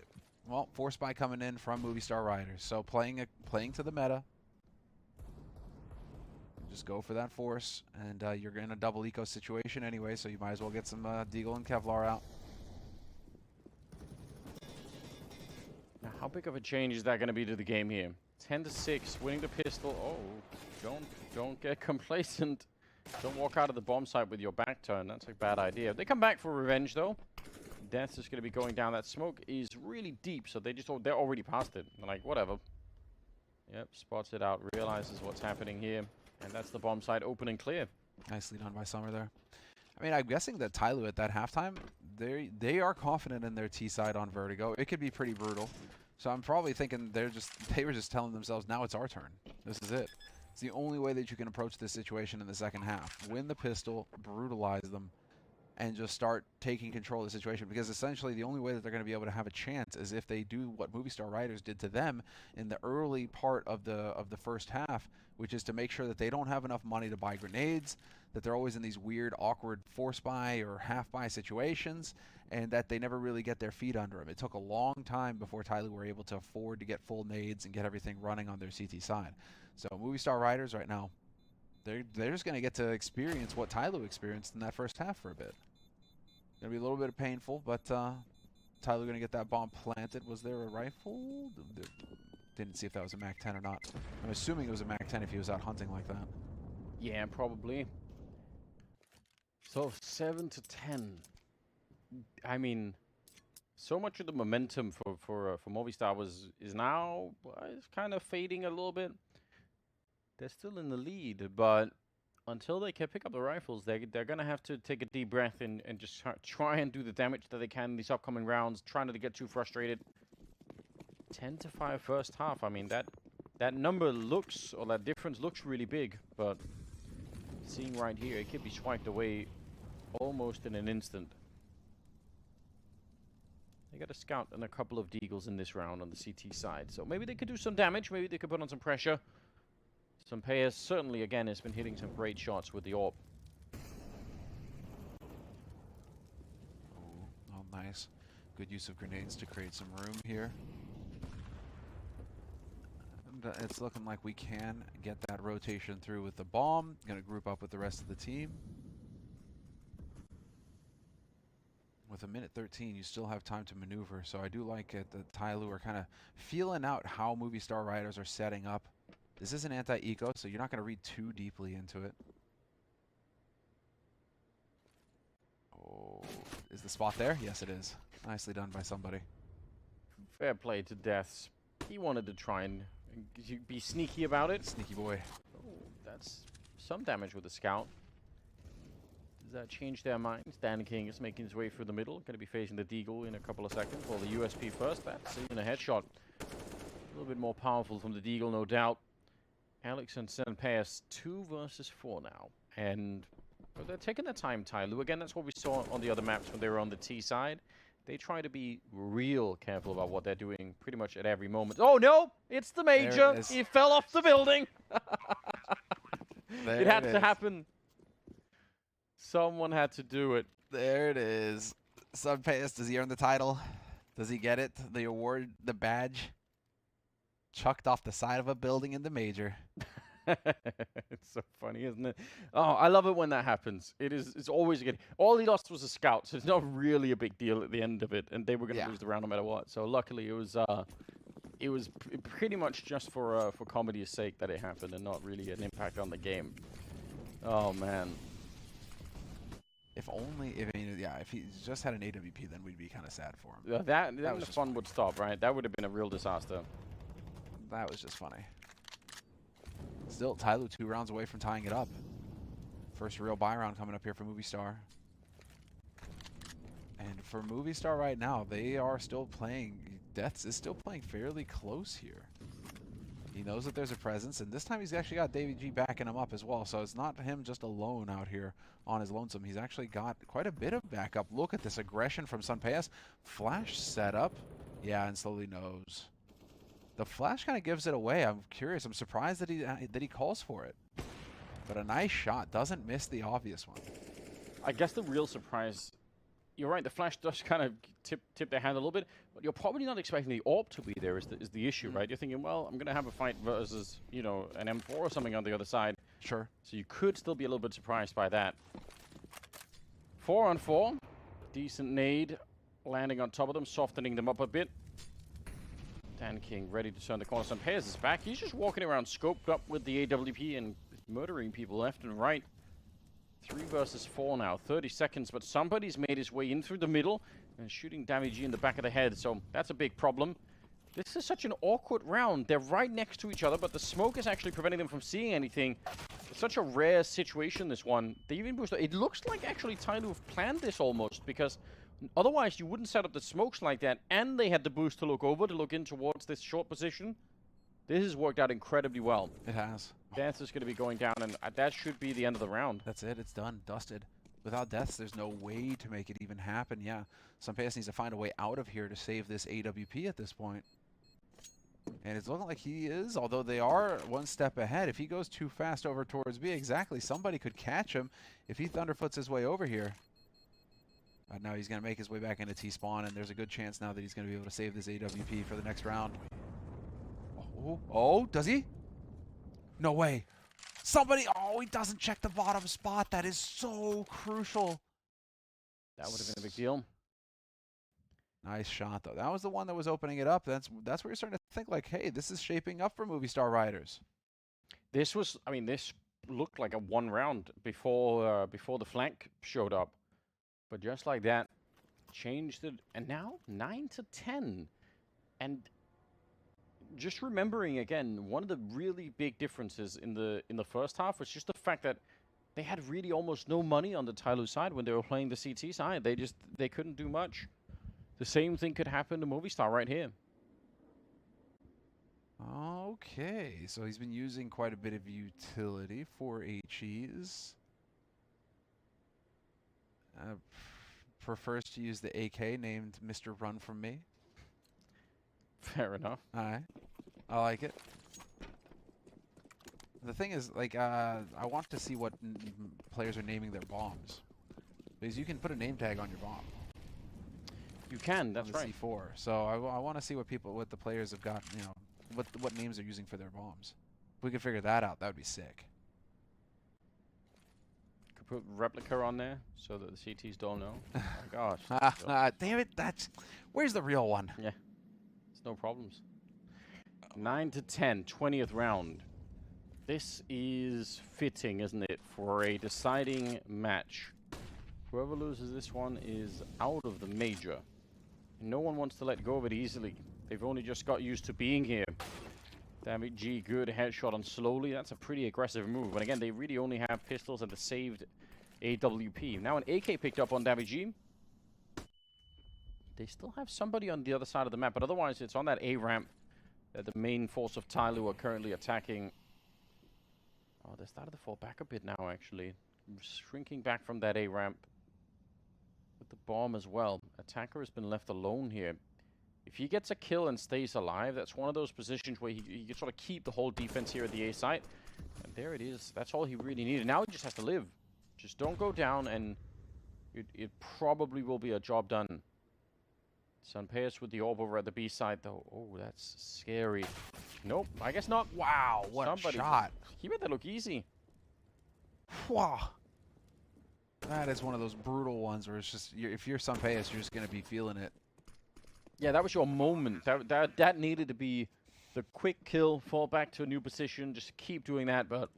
well, Force Buy coming in from Movistar Riders. So playing to the meta. Just go for that force. And you're in a double eco situation anyway, so you might as well get some Deagle and Kevlar out. Now, how big of a change is that going to be to the game here? 10-6, winning the pistol. Oh, don't get complacent. Don't walk out of the bomb site with your back turned. That's a bad idea. They come back for revenge, though. Death is going to be going down. That smoke is really deep, so they're already past it. They're like, whatever. Yep, spots it out, realizes what's happening here, and that's the bomb site open and clear. Nicely done by Summer there. I mean, I'm guessing that TYLOO at that halftime, they are confident in their T side on Vertigo. It could be pretty brutal. So I'm probably thinking they were just telling themselves, now it's our turn. This is it. It's the only way that you can approach this situation in the second half. Win the pistol, brutalize them, and just start taking control of the situation. Because essentially the only way that they're going to be able to have a chance is if they do what Movistar Riders did to them in the early part of the first half, which is to make sure that they don't have enough money to buy grenades, that they're always in these weird, awkward force buy or half buy situations, and that they never really get their feet under them. It took a long time before TYLOO were able to afford to get full nades and get everything running on their CT side. So Movistar Riders right now, they're just going to get to experience what TYLOO experienced in that first half for a bit. Going to be a little bit painful, but TYLOO going to get that bomb planted. Was there a rifle? Didn't see if that was a MAC-10 or not. I'm assuming it was a MAC-10 if he was out hunting like that. Yeah, probably. So 7-10. I mean, so much of the momentum for Movistar is now kind of fading a little bit. They're still in the lead, but until they can pick up the rifles, they're going to have to take a deep breath and just try and do the damage that they can in these upcoming rounds, trying not to get too frustrated. 10-5 first half. I mean, that number looks, or that difference looks really big, but seeing right here, it could be swiped away almost in an instant. They got a scout and a couple of deagles in this round on the CT side, so maybe they could do some damage, maybe they could put on some pressure. Some players certainly, again, has been hitting some great shots with the AWP. Oh, nice. Good use of grenades to create some room here. And, it's looking like we can get that rotation through with the bomb. Gonna group up with the rest of the team. With 1:13, you still have time to maneuver, so I do like it that TYLOO are kind of feeling out how Movistar Riders are setting up. This is an anti-eco, so you're not going to read too deeply into it. Oh, is the spot there? Yes, it is. Nicely done by somebody. Fair play to Deaths. He wanted to try and be sneaky about it. Sneaky boy. Oh, that's some damage with the scout. Does that change their minds? Dan King is making his way through the middle. Going to be facing the Deagle in a couple of seconds. Well, the USP first. That's even a headshot. A little bit more powerful from the Deagle, no doubt. Alex and Senpass 2 versus 4 now. And well, they're taking their time, TYLOO. Again, that's what we saw on the other maps when they were on the T side. They try to be real careful about what they're doing pretty much at every moment. Oh, no! It's the Major! He fell off the building! It had to happen. Someone had to do it. There it is. Senpass, does he earn the title? Does he get it? The award, the badge? Chucked off the side of a building in the Major. It's so funny, isn't it? Oh, I love it when that happens. It's always good. All he lost was a scout, so it's not really a big deal at the end of it, and they were going to lose the round no matter what. So luckily, it was pretty much just for comedy's sake that it happened, and not really an impact on the game. Oh man. If only, if he just had an AWP, then we'd be kind of sad for him. Then the fun would stop, right? That would have been a real disaster. That was just funny. Still, TYLOO 2 rounds away from tying it up. First real buy round coming up here for Movistar. And for Movistar right now, they are still playing. Deaths is still playing fairly close here. He knows that there's a presence, and this time he's actually got Davey G backing him up as well. So it's not him just alone out here on his lonesome. He's actually got quite a bit of backup. Look at this aggression from Senpass. Flash setup. Yeah, and slowly knows. The flash kind of gives it away. I'm curious. I'm surprised that he calls for it. But a nice shot. Doesn't miss the obvious one. I guess the real surprise, you're right, the flash does kind of tip their hand a little bit, but you're probably not expecting the AWP to be there is the issue, right? You're thinking, well, I'm going to have a fight versus, you know, an M4 or something on the other side. Sure. So you could still be a little bit surprised by that. 4 on 4. Decent nade. Landing on top of them, softening them up a bit. Dan King ready to turn the corner. Senpass is back. He's just walking around scoped up with the AWP and murdering people left and right. 3 versus 4 now. 30 seconds, but somebody's made his way in through the middle and shooting damage in the back of the head. So that's a big problem. This is such an awkward round. They're right next to each other, but the smoke is actually preventing them from seeing anything. It's such a rare situation, this one. They even boosted. It looks like actually TYLOO have planned this almost, because otherwise you wouldn't set up the smokes like that, and they had the boost to look over, to look in towards this short position. This has worked out incredibly well. It has. Death is going to be going down, and that should be the end of the round. That's it. It's done. Dusted. Without deaths, there's no way to make it even happen. Yeah, Senpass needs to find a way out of here to save this AWP at this point. And it's looking like he is, although they are one step ahead. If he goes too fast over towards B, exactly, somebody could catch him if he thunderfoots his way over here. But now he's going to make his way back into T-spawn, and there's a good chance now that he's going to be able to save this AWP for the next round. Oh, does he? No way. Somebody, oh, he doesn't check the bottom spot. That is so crucial. That would have been a big deal. Nice shot, though. That was the one that was opening it up. That's where you're starting to think, like, hey, this is shaping up for Movistar Riders. This was, I mean, this looked like a one round before the flank showed up. But just like that, changed it. And now 9-10. And just remembering again, one of the really big differences in the first half was just the fact that they had really almost no money on the TYLOO side when they were playing the CT side. They couldn't do much. The same thing could happen to Movistar right here. Okay, so he's been using quite a bit of utility for HEs. Prefers to use the AK named Mr. Run From Me. Fair enough. Alright. I like it. The thing is, like, I want to see what players are naming their bombs. Because you can put a name tag on your bomb. You can, that's right. C4. So I want to see what the players have got, you know, what names they're using for their bombs. If we could figure that out, that would be sick. Could put replica on there so that the CTs don't know. Oh my gosh. Damn it, where's the real one? Yeah. It's no problems. 9-10, 20th round. This is fitting, isn't it, for a deciding match. Whoever loses this one is out of the major. No one wants to let go of it easily. They've only just got used to being here. David G, good headshot on Slowly. That's a pretty aggressive move. But again, they really only have pistols and the saved AWP. Now an AK picked up on David G. They still have somebody on the other side of the map, but otherwise it's on that A ramp that the main force of TYLOO are currently attacking. Oh, they're starting to fall back a bit now, actually. Shrinking back from that A ramp with the bomb as well. Attacker has been left alone here. If he gets a kill and stays alive, that's one of those positions where he can sort of keep the whole defense here at the A site. And there it is. That's all he really needed. Now he just has to live. Just don't go down, and it probably will be a job done. Sunpaeus with the orb over at the B side, though. Oh, that's scary. Nope, I guess not. Wow, what a shot. He made that look easy. Wow. That is one of those brutal ones where it's just, if you're Sunpaeus, you're just going to be feeling it. Yeah, that was your moment. That needed to be the quick kill, fall back to a new position, just keep doing that, but...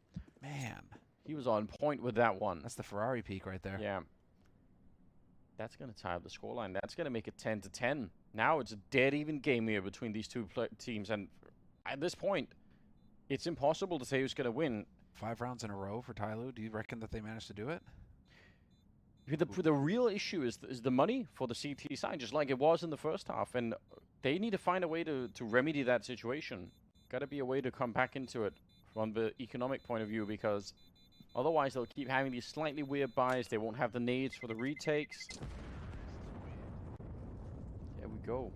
Man. He was on point with that one. That's the Ferrari peak right there. Yeah. That's going to tie up the scoreline. That's going to make it 10-10. Now it's a dead even game here between these two teams. And at this point, it's impossible to say who's going to win. 5 rounds in a row for TYLOO. Do you reckon that they managed to do it? The real issue is the money for the CT side, just like it was in the first half. And they need to find a way to remedy that situation. Got to be a way to come back into it from the economic point of view, because... otherwise, they'll keep having these slightly weird buys. They won't have the nades for the retakes. There we go.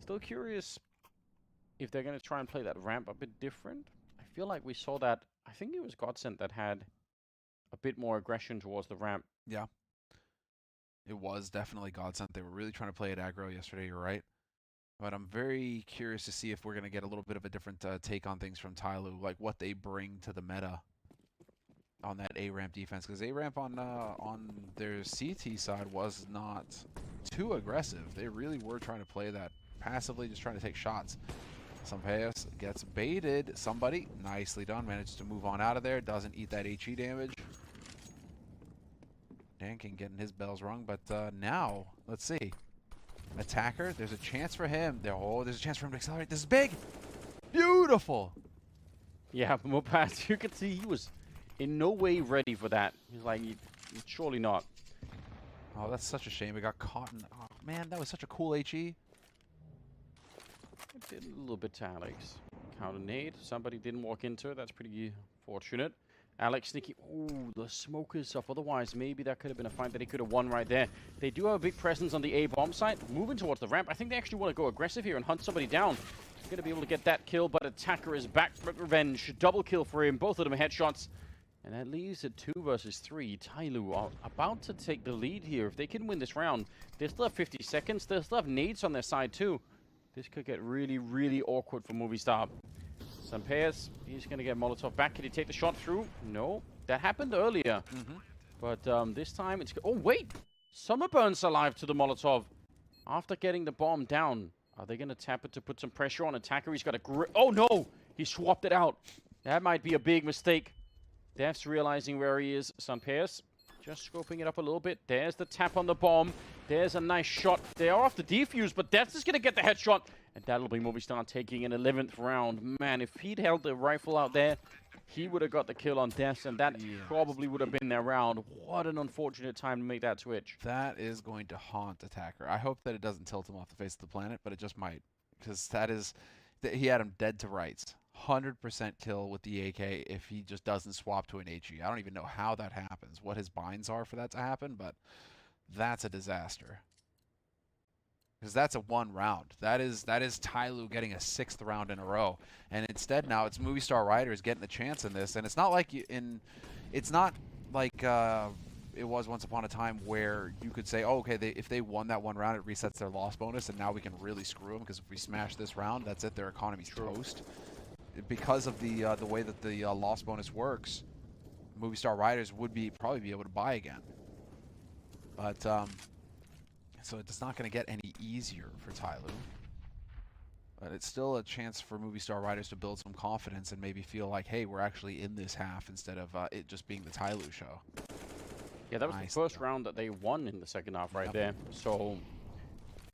Still curious if they're going to try and play that ramp a bit different. I feel like we saw that. I think it was Godsent that had a bit more aggression towards the ramp. Yeah. It was definitely Godsent. They were really trying to play it aggro yesterday, you're right. But I'm very curious to see if we're going to get a little bit of a different take on things from TYLOO, like what they bring to the meta on that A-ramp defense, because A-ramp on their CT side was not too aggressive. They really were trying to play that passively, just trying to take shots. Sunpaeus gets baited. Somebody, nicely done, manages to move on out of there, doesn't eat that HE damage. Dankin getting his bells rung, but now, let's see. Attacker, there's a chance for him. There's a chance for him to accelerate. This is big! Beautiful! Yeah, Mopas, you could see he was in no way ready for that. He's like, surely not. Oh, that's such a shame. It got caught in... Oh, man, that was such a cool HE. It did a little bit to Alex. Counter nade. Somebody didn't walk into it. That's pretty fortunate. Alex sneaky. Ooh, the smoke is up. Otherwise, maybe that could have been a fight that he could have won right there. They do have a big presence on the A bomb site. Moving towards the ramp. I think they actually want to go aggressive here and hunt somebody down. Going to be able to get that kill, but Attacker is back for revenge. Double kill for him. Both of them headshots. And that leaves it 2 versus 3. TYLOO are about to take the lead here. If they can win this round, they still have 50 seconds. They still have nades on their side too. This could get really, really awkward for Movistar. Sunpaeus, he's going to get Molotov back. Can he take the shot through? No. That happened earlier. But this time it's... Oh, wait! Summerburn's alive to the Molotov. After getting the bomb down, are they going to tap it to put some pressure on Attacker? He's got a grip. Oh, no! He swapped it out. That might be a big mistake. Dev's realizing where he is. Sunpaeus just scoping it up a little bit. There's the tap on the bomb. There's a nice shot. They are off the defuse, but Dev's just going to get the headshot. And that'll be Movistar taking an 11th round. Man, if he'd held the rifle out there, he would have got the kill on Devs, and that probably would have been their round. What an unfortunate time to make that switch. That is going to haunt Attacker. I hope that it doesn't tilt him off the face of the planet, but it just might. Because that is... He had him dead to rights. 100% kill with the AK if he just doesn't swap to an HE. I don't even know how that happens, what his binds are for that to happen, but that's a disaster. Because that's a 1 round. That is TYLOO getting a 6th round in a row. And instead now it's Movistar Riders getting a chance in this. And it's not like it's not like it was once upon a time where you could say, oh, okay, if they won that 1 round, it resets their loss bonus, and now we can really screw them because if we smash this round, that's it. Their economy's toast. Because of the way that the loss bonus works, Movistar Riders would probably be able to buy again. But so it's not going to get any easier for TYLOO. But it's still a chance for Movistar Riders to build some confidence and maybe feel like, hey, we're actually in this half instead of it just being the TYLOO show. Yeah, that was the first round that they won in the second half right there. So,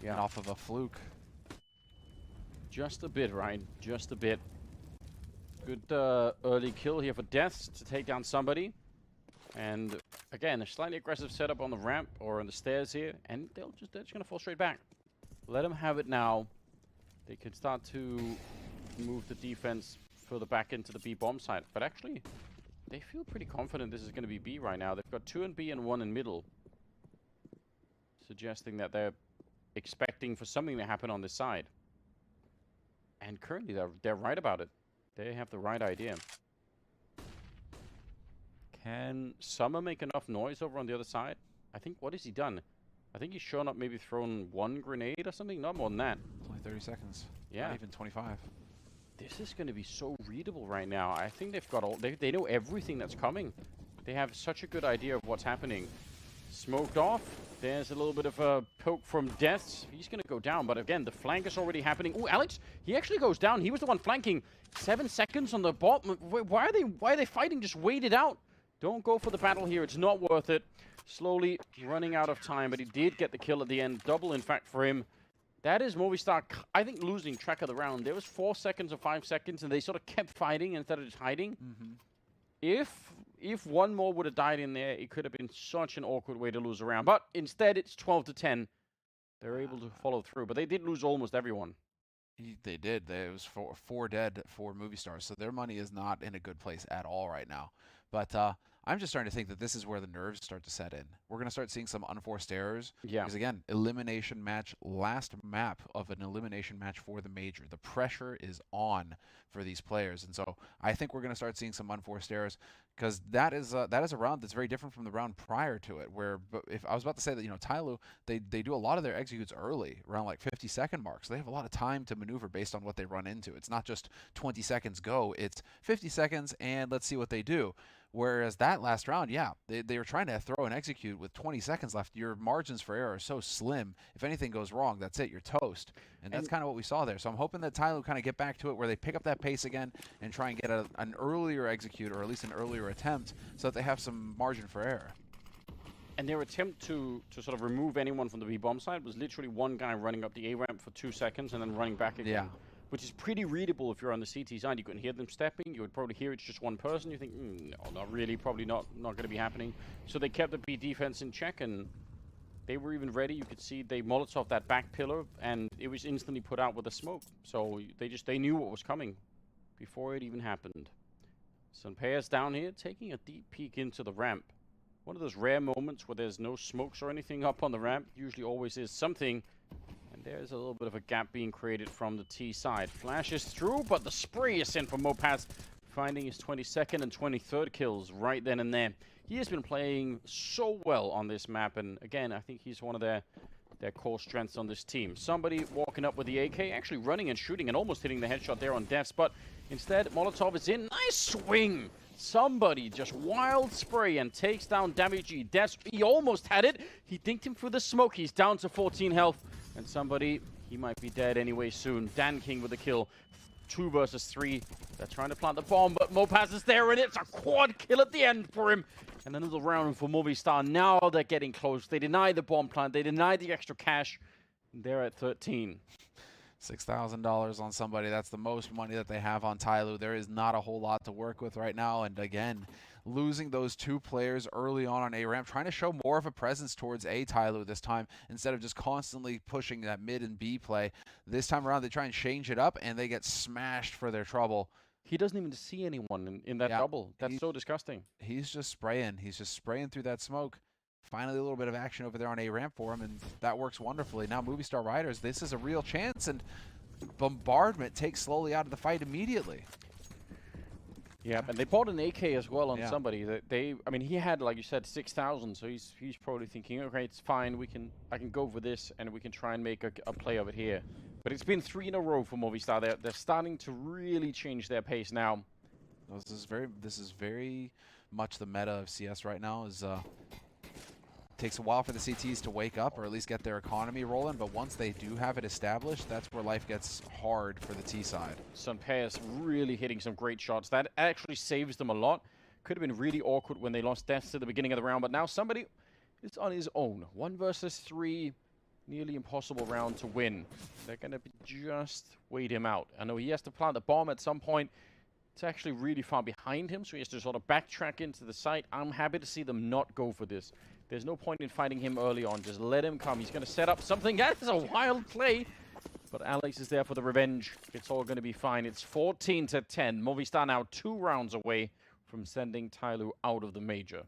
yeah. And off of a fluke. Just a bit, Ryan. Just a bit. Good early kill here for Deaths to take down somebody. And again, a slightly aggressive setup on the ramp or on the stairs here, and they're just going to fall straight back. Let them have it now. They can start to move the defense further back into the B bomb site. But actually, they feel pretty confident this is going to be B right now. They've got 2 in B and 1 in middle, suggesting that they're expecting for something to happen on this side. And currently, they're right about it. They have the right idea. Can Summer make enough noise over on the other side? I think, what has he done? I think he's shown up, maybe thrown 1 grenade or something, not more than that. It's only 30 seconds. Yeah. Not even 25. This is going to be so readable right now. I think they've got all, they know everything that's coming. They have such a good idea of what's happening. Smoked off. There's a little bit of a poke from Deaths. He's going to go down, but again, the flank is already happening. Oh, Alex, he actually goes down. He was the one flanking. 7 seconds on the bottom. Why are they fighting? Just wait it out. Don't go for the battle here. It's not worth it. Slowly running out of time, but he did get the kill at the end. Double, in fact, for him. That is Movistar, I think, losing track of the round. There was 4 seconds or 5 seconds, and they sort of kept fighting instead of just hiding. If one more would have died in there, it could have been such an awkward way to lose a round. But instead, it's 12-10. They're able to follow through, but they did lose almost everyone. They did. It was four dead for Movistar, so their money is not in a good place at all right now. But I'm just starting to think that this is where the nerves start to set in. We're going to start seeing some unforced errors. Yeah. Because, again, elimination match, last map of an elimination match for the Major. The pressure is on for these players. And so I think we're going to start seeing some unforced errors because that is a round that's very different from the round prior to it, where if I was about to say that, TYLOO, they do a lot of their executes early, around like 50-second marks. So they have a lot of time to maneuver based on what they run into. It's not just 20 seconds go. It's 50 seconds and let's see what they do. Whereas that last round, yeah, they were trying to throw and execute with 20 seconds left. Your margins for error are so slim. If anything goes wrong, that's it. You're toast. And that's kind of what we saw there. So I'm hoping that TYLOO kind of get back to it where they pick up that pace again and try and get an earlier execute or at least an earlier attempt so that they have some margin for error. And their attempt to sort of remove anyone from the B-bomb side was literally one guy running up the A-ramp for 2 seconds and then running back again. Yeah. Which is pretty readable if you're on the CT side. You can hear them stepping. You would probably hear it's just one person. You think, no, not really. Probably not going to be happening. So they kept the B defense in check, and they were even ready. You could see they Molotov that back pillar, and it was instantly put out with the smoke. So they knew what was coming before it even happened. Sunpea's down here, taking a deep peek into the ramp. One of those rare moments where there's no smokes or anything up on the ramp. Usually always is something. There's a little bit of a gap being created from the T side. Flashes through, but the spray is sent from Mopaz, finding his 22nd and 23rd kills right then and there. He has been playing so well on this map, and again, I think he's one of their core strengths on this team. Somebody walking up with the AK, actually running and shooting and almost hitting the headshot there on Deaths, but instead, Molotov is in. Nice swing! Somebody just wild spray and takes down Damage. Deaths, he almost had it. He dinked him through the smoke. He's down to 14 health. And somebody, he might be dead anyway soon. Dan King with the kill. 2 versus 3. They're trying to plant the bomb, but Mopaz is there, and it's a quad kill at the end for him. And another round for Movistar. Now they're getting close. They deny the bomb plant. They deny the extra cash. They're at 13. $6,000 on somebody. That's the most money that they have on TYLOO. There is not a whole lot to work with right now. And again, losing those 2 players early on A-ramp, trying to show more of a presence towards TYLOO this time instead of just constantly pushing that mid and B play. This time around, they try and change it up, and they get smashed for their trouble. He doesn't even see anyone in that double. That's so disgusting. He's just spraying. He's just spraying through that smoke. Finally, a little bit of action over there on A-ramp for him, and that works wonderfully. Now, Movistar Riders, this is a real chance, and Bombardment takes slowly out of the fight immediately. Yeah, and they bought an AK as well on somebody. I mean, he had, like you said, 6,000, so he's probably thinking, okay, it's fine. I can go for this, and we can try and make a play of it here. But it's been 3 in a row for Movistar. They're starting to really change their pace now. This is very much the meta of CS right now. Takes a while for the CTs to wake up or at least get their economy rolling, but once they do have it established, that's where life gets hard for the T side. Sunpea's really hitting some great shots. That actually saves them a lot. Could have been really awkward when they lost Deaths at the beginning of the round, but now somebody is on his own. 1 versus 3. nearly impossible round to win. They're going to just wait him out. I know he has to plant the bomb at some point. It's actually really far behind him, so he has to sort of backtrack into the site. I'm happy to see them not go for this. There's no point in fighting him early on. Just let him come. He's going to set up something. That is a wild play. But Alex is there for the revenge. It's all going to be fine. It's 14-10. Movistar now 2 rounds away from sending TYLOO out of the major.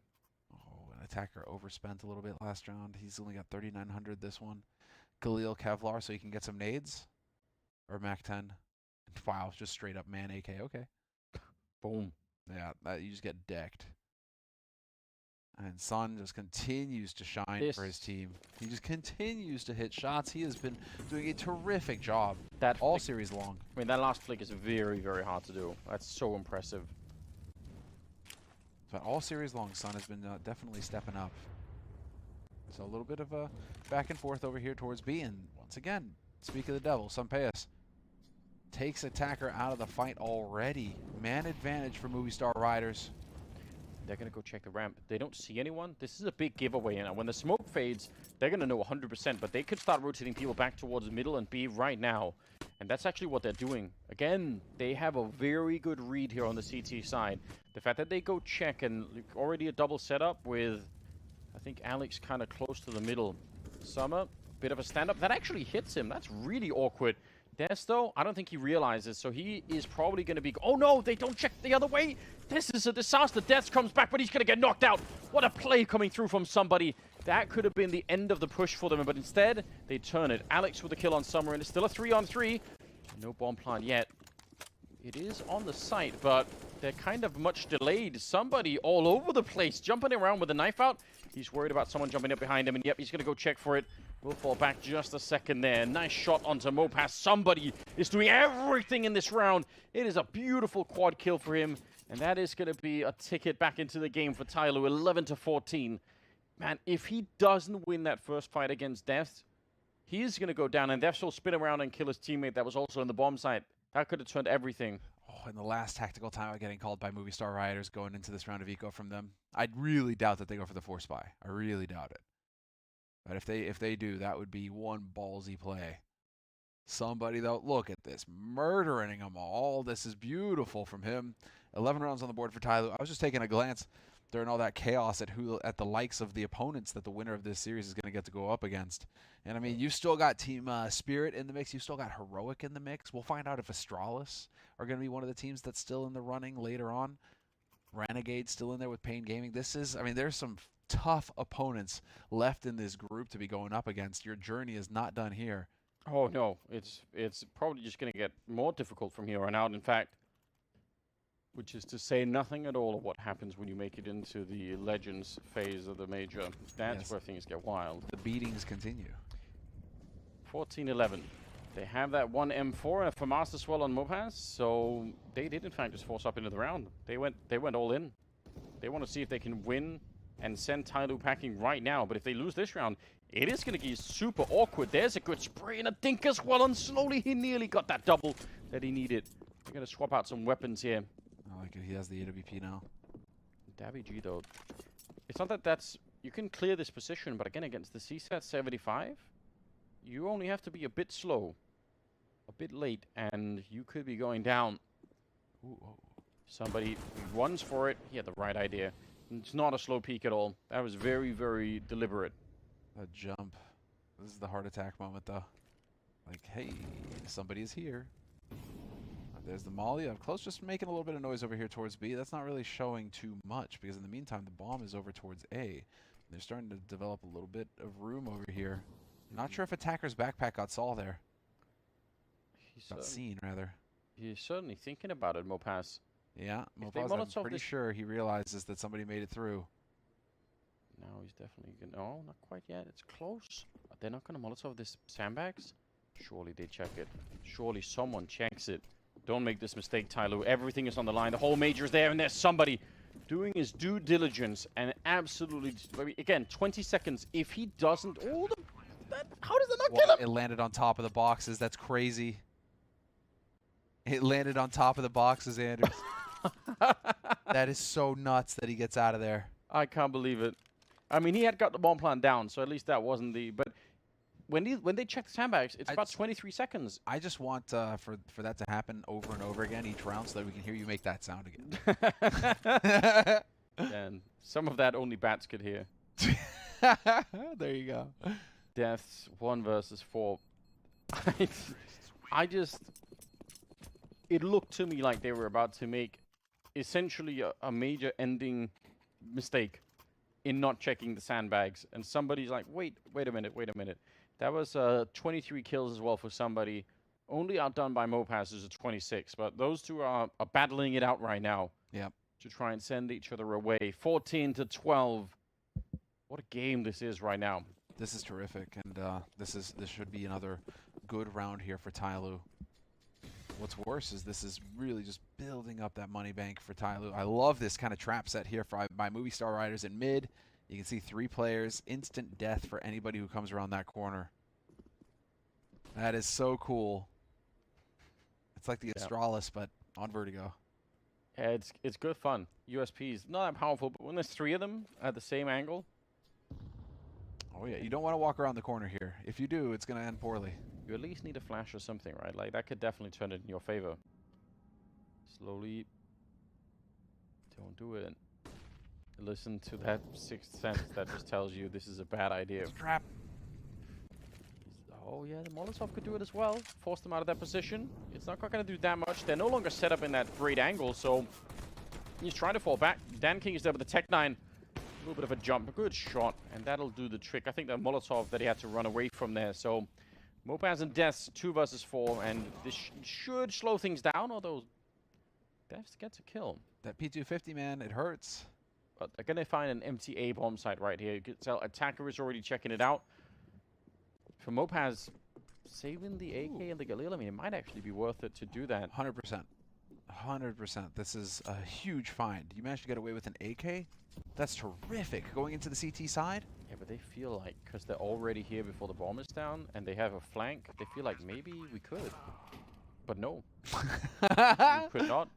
Oh, an attacker overspent a little bit last round. He's only got 3,900 this one. Galil Kevlar so he can get some nades. Or Mac 10. Wow, just straight up man AK. Okay. Boom. Yeah, you just get decked. And Sun just continues to shine for his team. He just continues to hit shots. He has been doing a terrific job all series long. I mean, that last flick is very, very hard to do. That's so impressive. But all series long, Sun has been definitely stepping up. So a little bit of a back and forth over here towards B. And once again, speak of the devil, Sunpeus takes attacker out of the fight already. Man advantage for Movistar Riders. They're going to go check the ramp. They don't see anyone. This is a big giveaway. And when the smoke fades, they're going to know 100%. But they could start rotating people back towards the middle and B right now. And that's actually what they're doing. Again, they have a very good read here on the CT side. The fact that they go check and already a double setup with, I think, Alex kind of close to the middle. Summer, bit of a stand-up. That actually hits him. That's really awkward. Des, though, I don't think he realizes, so he is probably going to be... Oh, no, they don't check the other way. This is a disaster. Des comes back, but he's going to get knocked out. What a play coming through from somebody. That could have been the end of the push for them, but instead, they turn it. Alex with a kill on Summer, and it's still a 3-on-3. No bomb plant yet. It is on the site, but they're kind of much delayed. Somebody all over the place, jumping around with a knife out. He's worried about someone jumping up behind him, and yep, he's going to go check for it. We'll fall back just a second there. Nice shot onto Mopass. Somebody is doing everything in this round. It is a beautiful quad kill for him. And that is going to be a ticket back into the game for TYLOO, 11-14. Man, if he doesn't win that first fight against Death, he is going to go down. And Death will spin around and kill his teammate that was also in the bomb site. That could have turned everything. Oh, and the last tactical timeout getting called by Movistar Riders going into this round of eco from them. I really doubt that they go for the force buy. I really doubt it. But if they do, that would be one ballsy play. Somebody, though, look at this. Murdering them all. This is beautiful from him. 11 rounds on the board for TYLOO. I was just taking a glance during all that chaos at the likes of the opponents that the winner of this series is going to get to go up against. And, I mean, you've still got Team Spirit in the mix. You've still got Heroic in the mix. We'll find out if Astralis are going to be one of the teams that's still in the running later on. Renegade still in there with Pain Gaming. This is, I mean, there's some tough opponents left in this group to be going up against. Your journey is not done here. Oh, no. It's probably just going to get more difficult from here on out, in fact. Which is to say nothing at all of what happens when you make it into the Legends phase of the major. That's where things get wild. The beatings continue. 14-11. They have that one M4 and a FAMAS as well on Mopass, so they did in fact just force up into the round. They went all in. They want to see if they can win and send TYLOO packing right now, but if they lose this round, it is going to be super awkward. There's a good spray and a dink as well, and slowly he nearly got that double that he needed. They're going to swap out some weapons here. I like it. He has the AWP now. Dabby G, though. It's not that that's... You can clear this position, but again, against the CSAT 75, you only have to be a bit slow, a bit late, and you could be going down. Ooh, oh. Somebody runs for it. He had the right idea. It's not a slow peek at all. That was very, very deliberate. A jump. This is the heart attack moment, though. Like, hey, somebody is here. There's the molly up close, just making a little bit of noise over here towards B. That's not really showing too much, because in the meantime, the bomb is over towards A. They're starting to develop a little bit of room over here. Not sure if attacker's backpack got saw there. Got seen, rather. He's certainly thinking about it, Mopass. Yeah, Mopass, I'm pretty sure he realizes that somebody made it through. No, he's definitely going to... No, not quite yet. It's close. They're not going to Molotov this sandbags? Surely they check it. Surely someone checks it. Don't make this mistake, TYLOO. Everything is on the line. The whole major is there, and there's somebody doing his due diligence and absolutely... Again, 20 seconds. If he doesn't... Oh, how does that not kill him? It landed on top of the boxes. That's crazy. It landed on top of the boxes, Anders. That is so nuts that he gets out of there. I can't believe it. I mean, he had got the bomb plant down, so at least that wasn't the... But when they check the sandbags, it's about 23 seconds. I just want for that to happen over and over again each round so that we can hear you make that sound again. And some of that only bats could hear. There you go. Deaths 1 versus 4. I just... It looked to me like they were about to make essentially a major ending mistake in not checking the sandbags. And somebody's like, wait a minute. That was 23 kills as well for somebody. Only outdone by Mopaz is a 26. But those two are battling it out right now. Yep. To try and send each other away. 14-12. What a game this is right now. This is terrific, and this should be another good round here for TYLOO. What's worse is this is really just building up that money bank for TYLOO. I love this kind of trap set here by Movistar Riders in mid. You can see 3 players, instant death for anybody who comes around that corner. That is so cool. It's like the Astralis, but on Vertigo. Yeah, it's good fun. USPs, not that powerful, but when there's 3 of them at the same angle. Oh yeah, you don't want to walk around the corner here. If you do, it's going to end poorly. You at least need a flash or something, right? Like, that could definitely turn it in your favor. Slowly. Don't do it. Listen to that 6th sense that just tells you this is a bad idea. Trap. Oh yeah, the Molotov could do it as well. Force them out of that position. It's not going to do that much. They're no longer set up in that great angle, so he's trying to fall back. Dan King is there with the Tech 9. A little bit of a jump, a good shot, and that'll do the trick. I think the Molotov that he had to run away from there. So Mopaz and Deaths 2 versus 4, and this should slow things down, although Deaths gets a kill. That P250, man, it hurts. But they're going to find an empty A bomb site right here. You can tell Attacker is already checking it out. For Mopaz, saving the AK and the Galil, I mean, it might actually be worth it to do that. 100%. 100%. This is a huge find. You managed to get away with an AK? That's terrific. Going into the CT side? Yeah, but they feel like, because they're already here before the bomb is down, and they have a flank, they feel like maybe we could. But no. You could not.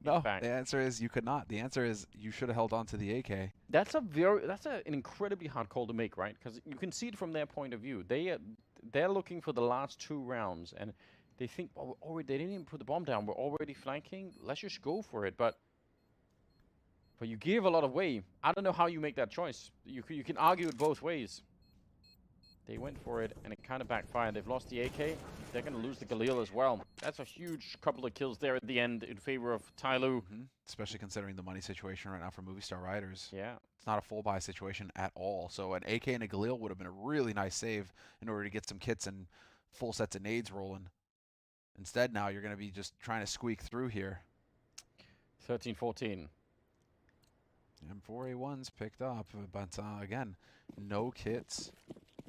No, the answer is you could not. The answer is you should have held on to the AK. That's an incredibly hard call to make, right? Because you can see it from their point of view. They're looking for the last 2 rounds, and they think, well, they didn't even put the bomb down. We're already flanking. Let's just go for it. But you give a lot away. I don't know how you make that choice. You can argue it both ways. They went for it, and it kind of backfired. They've lost the AK. They're going to lose the Galil as well. That's a huge couple of kills there at the end in favor of TYLOO. Especially considering the money situation right now for Movistar Riders. Yeah. It's not a full buy situation at all. So an AK and a Galil would have been a really nice save in order to get some kits and full sets of nades rolling. Instead, now you're going to be just trying to squeak through here. 13-14. M4A1's picked up, but again, no kits.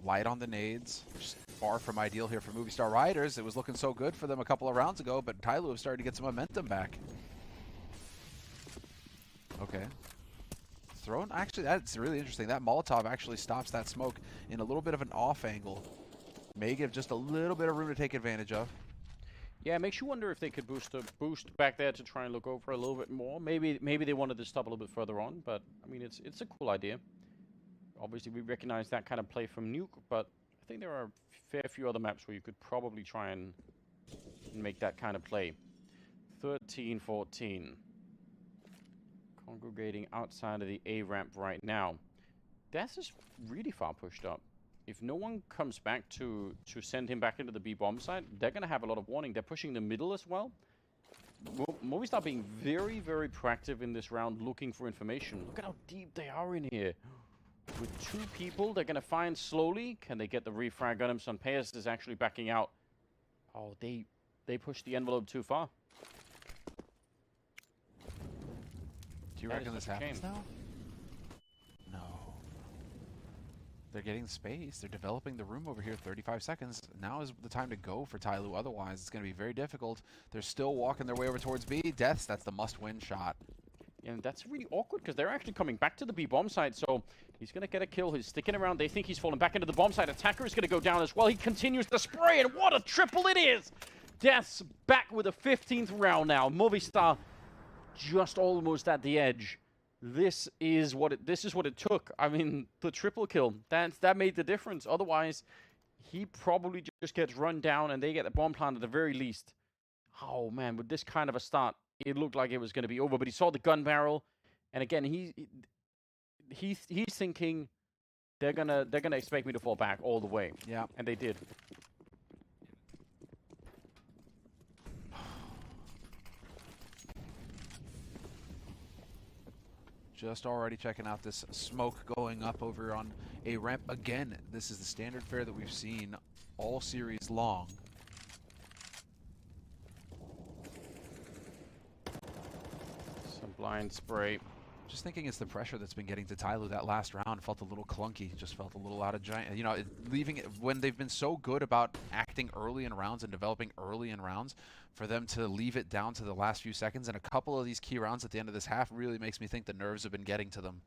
Light on the nades. Just far from ideal here for Movistar Riders. It was looking so good for them a couple of rounds ago, but TYLOO have started to get some momentum back. Okay. Thrown. Actually, that's really interesting. That Molotov actually stops that smoke in a little bit of an off angle. May give just a little bit of room to take advantage of. Yeah, it makes you wonder if they could boost back there to try and look over a little bit more. Maybe they wanted to stop a little bit further on, but I mean, it's a cool idea. Obviously, we recognize that kind of play from Nuke, but I think there are a fair few other maps where you could probably try and make that kind of play. 13-14. Congregating outside of the A ramp right now. Death is really far pushed up. If no one comes back to send him back into the B bomb site, they're going to have a lot of warning. They're pushing the middle as well. Movistar being very, very proactive in this round, looking for information. Look at how deep they are in here. With 2 people, they're going to find slowly. Can they get the refrag on him? Sanpeas is actually backing out. Oh, they pushed the envelope too far. Do you reckon this happens now? No. They're getting space. They're developing the room over here. 35 seconds. Now is the time to go for TYLOO. Otherwise, it's going to be very difficult. They're still walking their way over towards B. Deaths, that's the must-win shot. And that's really awkward because they're actually coming back to the B bomb site. So he's going to get a kill. He's sticking around. They think he's fallen back into the bomb site. Attacker is going to go down as well. He continues to spray, and what a triple it is! Deaths back with a 15th round now. Movistar just almost at the edge. This is what it took. I mean, the triple kill, that made the difference. Otherwise, he probably just gets run down and they get the bomb plant at the very least. Oh man, with this kind of a start, it looked like it was going to be over. But he saw the gun barrel, and again, he's thinking they're gonna expect me to fall back all the way. Yeah, and they did. Just already checking out this smoke going up over on a ramp. Again, this is the standard fare that we've seen all series long. Some blind spray. Just thinking it's the pressure that's been getting to TYLOO that last round. Felt a little clunky, just felt a little out of giant. You know, leaving it when they've been so good about acting early in rounds and developing early in rounds, for them to leave it down to the last few seconds in a couple of these key rounds at the end of this half really makes me think the nerves have been getting to them.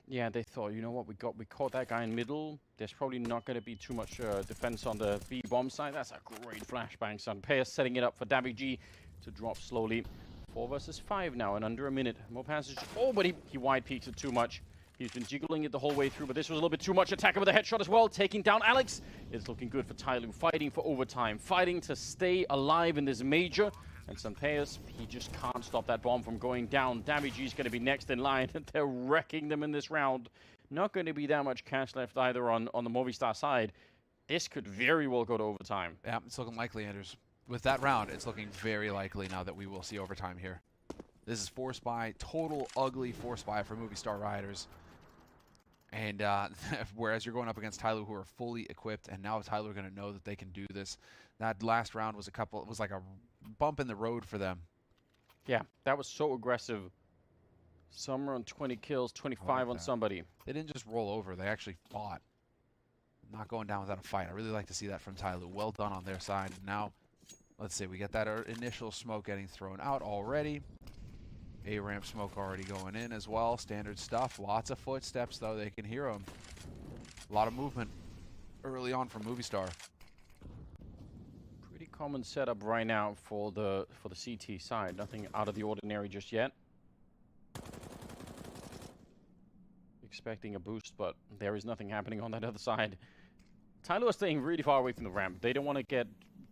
Yeah, they thought, you know what, we caught that guy in middle. There's probably not going to be too much defense on the B bomb side. That's a great flashbang. Sunpear setting it up for Davig to drop slowly. 4 versus 5 now, and under a minute. More passage. Oh, but he wide peaks it too much. He's been jiggling it the whole way through, but this was a little bit too much. Attacker with a headshot as well, taking down Alex. It's looking good for TYLOO, fighting for overtime, fighting to stay alive in this major. And Sunpear, he just can't stop that bomb from going down. Davig's going to be next in line, and they're wrecking them in this round. Not going to be that much cash left either on the Movistar side. This could very well go to overtime. Yeah, it's looking likely, Anders. With that round, it's looking very likely now that we will see overtime here. This is force buy, total ugly force buy for Movistar Riders. And whereas you're going up against TYLOO, who are fully equipped, and now TYLOO are going to know that they can do this. That last round was it was like a bump in the road for them. Yeah, that was so aggressive. Summer on 20 kills, 25 on somebody. They didn't just roll over, they actually fought. Not going down without a fight. I really like to see that from TYLOO. Well done on their side. And now, let's see, we get that initial smoke getting thrown out already. A-ramp smoke already going in as well. Standard stuff. Lots of footsteps, though. They can hear them. A lot of movement early on from Movistar. Pretty common setup right now for the CT side. Nothing out of the ordinary just yet. Expecting a boost, but there is nothing happening on that other side. TYLOO are staying really far away from the ramp. They don't want to get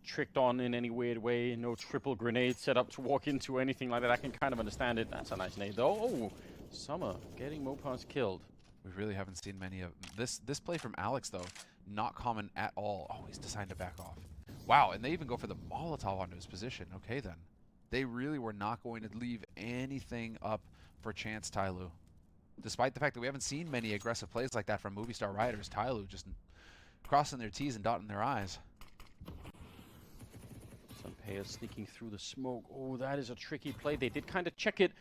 tricked on in any weird way. No triple grenade set up to walk into anything like that. I can kind of understand it. That's a nice nade, though. Oh, Summer getting Mopars killed. We really haven't seen many of this play from Alex, though. Not common at all. Oh, he's decided to back off. Wow, and they even go for the Molotov onto his position. Okay, then. They really were not going to leave anything up for chance, TYLOO. Despite the fact that we haven't seen many aggressive plays like that from Movistar Riders, TYLOO just crossing their T's and dotting their I's. Sunpear sneaking through the smoke. Oh, that is a tricky play. They did kind of check it.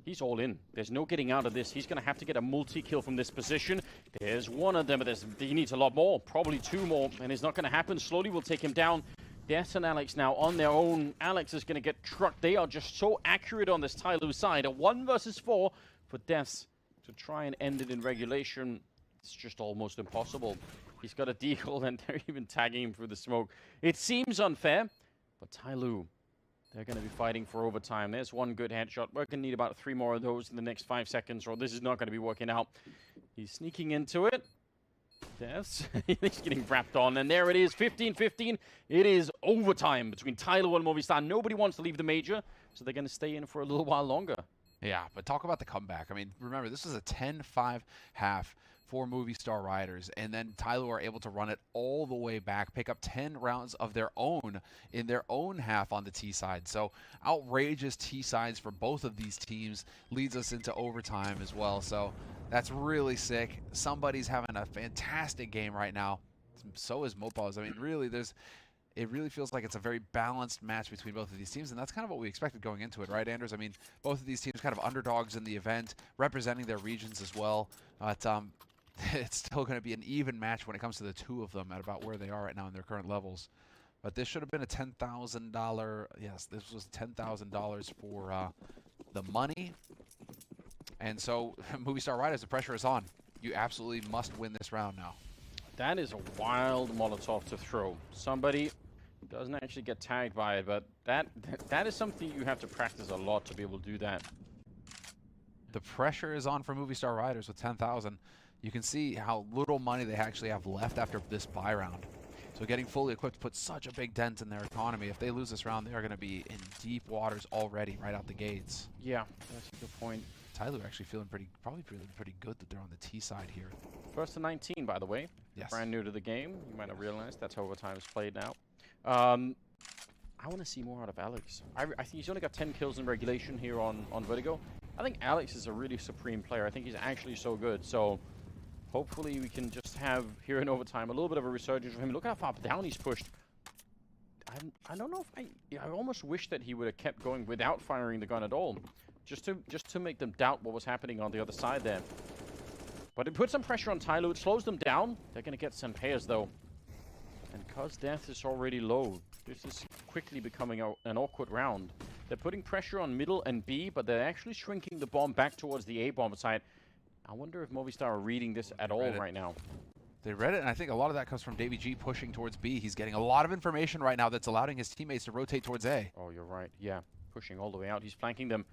He's all in. There's no getting out of this. He's going to have to get a multi-kill from this position. There's one of them, but he needs a lot more. Probably 2 more, and it's not going to happen. Slowly will take him down. Death and Alex now on their own. Alex is going to get trucked. They are just so accurate on this TYLOO side. A 1 versus 4 for Deaths to try and end it in regulation. It's just almost impossible. He's got a deagle, and they're even tagging him through the smoke. It seems unfair, but TYLOO, they're going to be fighting for overtime. There's one good headshot. We're going to need about 3 more of those in the next 5 seconds, or this is not going to be working out. He's sneaking into it. Deaths. He's getting wrapped on, and there it is, 15-15. It is overtime between TYLOO and Movistar. Nobody wants to leave the major, so they're going to stay in for a little while longer. Yeah, but talk about the comeback. I mean, remember, this was a 10-5 half for Movistar Riders, and then TYLOO are able to run it all the way back, pick up 10 rounds of their own in their own half on the T side. So outrageous T sides for both of these teams leads us into overtime as well. So that's really sick. Somebody's having a fantastic game right now. So is Mopaz. I mean, really, it really feels like it's a very balanced match between both of these teams, and that's kind of what we expected going into it, right, Anders? I mean, both of these teams kind of underdogs in the event, representing their regions as well. But it's still going to be an even match when it comes to the 2 of them at about where they are right now in their current levels. But this should have been a $10,000. Yes, this was $10,000 for the money. And so, Movistar Riders, the pressure is on. You absolutely must win this round now. That is a wild Molotov to throw. Somebody doesn't actually get tagged by it, but that is something you have to practice a lot to be able to do that. The pressure is on for Movistar Riders with 10,000. You can see how little money they actually have left after this buy round. So getting fully equipped puts such a big dent in their economy. If they lose this round, they're going to be in deep waters already right out the gates. Yeah, that's a good point. TYLOO actually feeling probably feeling pretty good that they're on the T side here. First to 19, by the way. Yes. Brand new to the game. You might not realize that's how overtime is played now. I want to see more out of Alex. I think he's only got 10 kills in regulation here on Vertigo. I think Alex is a really supreme player. I think he's actually so good. So hopefully we can just have, here in overtime, a little bit of a resurgence of him. Look how far down he's pushed. I don't know if I almost wish that he would have kept going without firing the gun at all. Just to make them doubt what was happening on the other side there. But it puts some pressure on TYLOO. It slows them down. They're going to get some pairs, though. And because death is already low, this is quickly becoming an awkward round. They're putting pressure on middle and B, but they're actually shrinking the bomb back towards the A bomb side. I wonder if Movistar are reading this at all right now. They read it, and I think a lot of that comes from Davy G pushing towards B. He's getting a lot of information right now that's allowing his teammates to rotate towards A. Oh, you're right. Yeah, pushing all the way out. He's flanking them.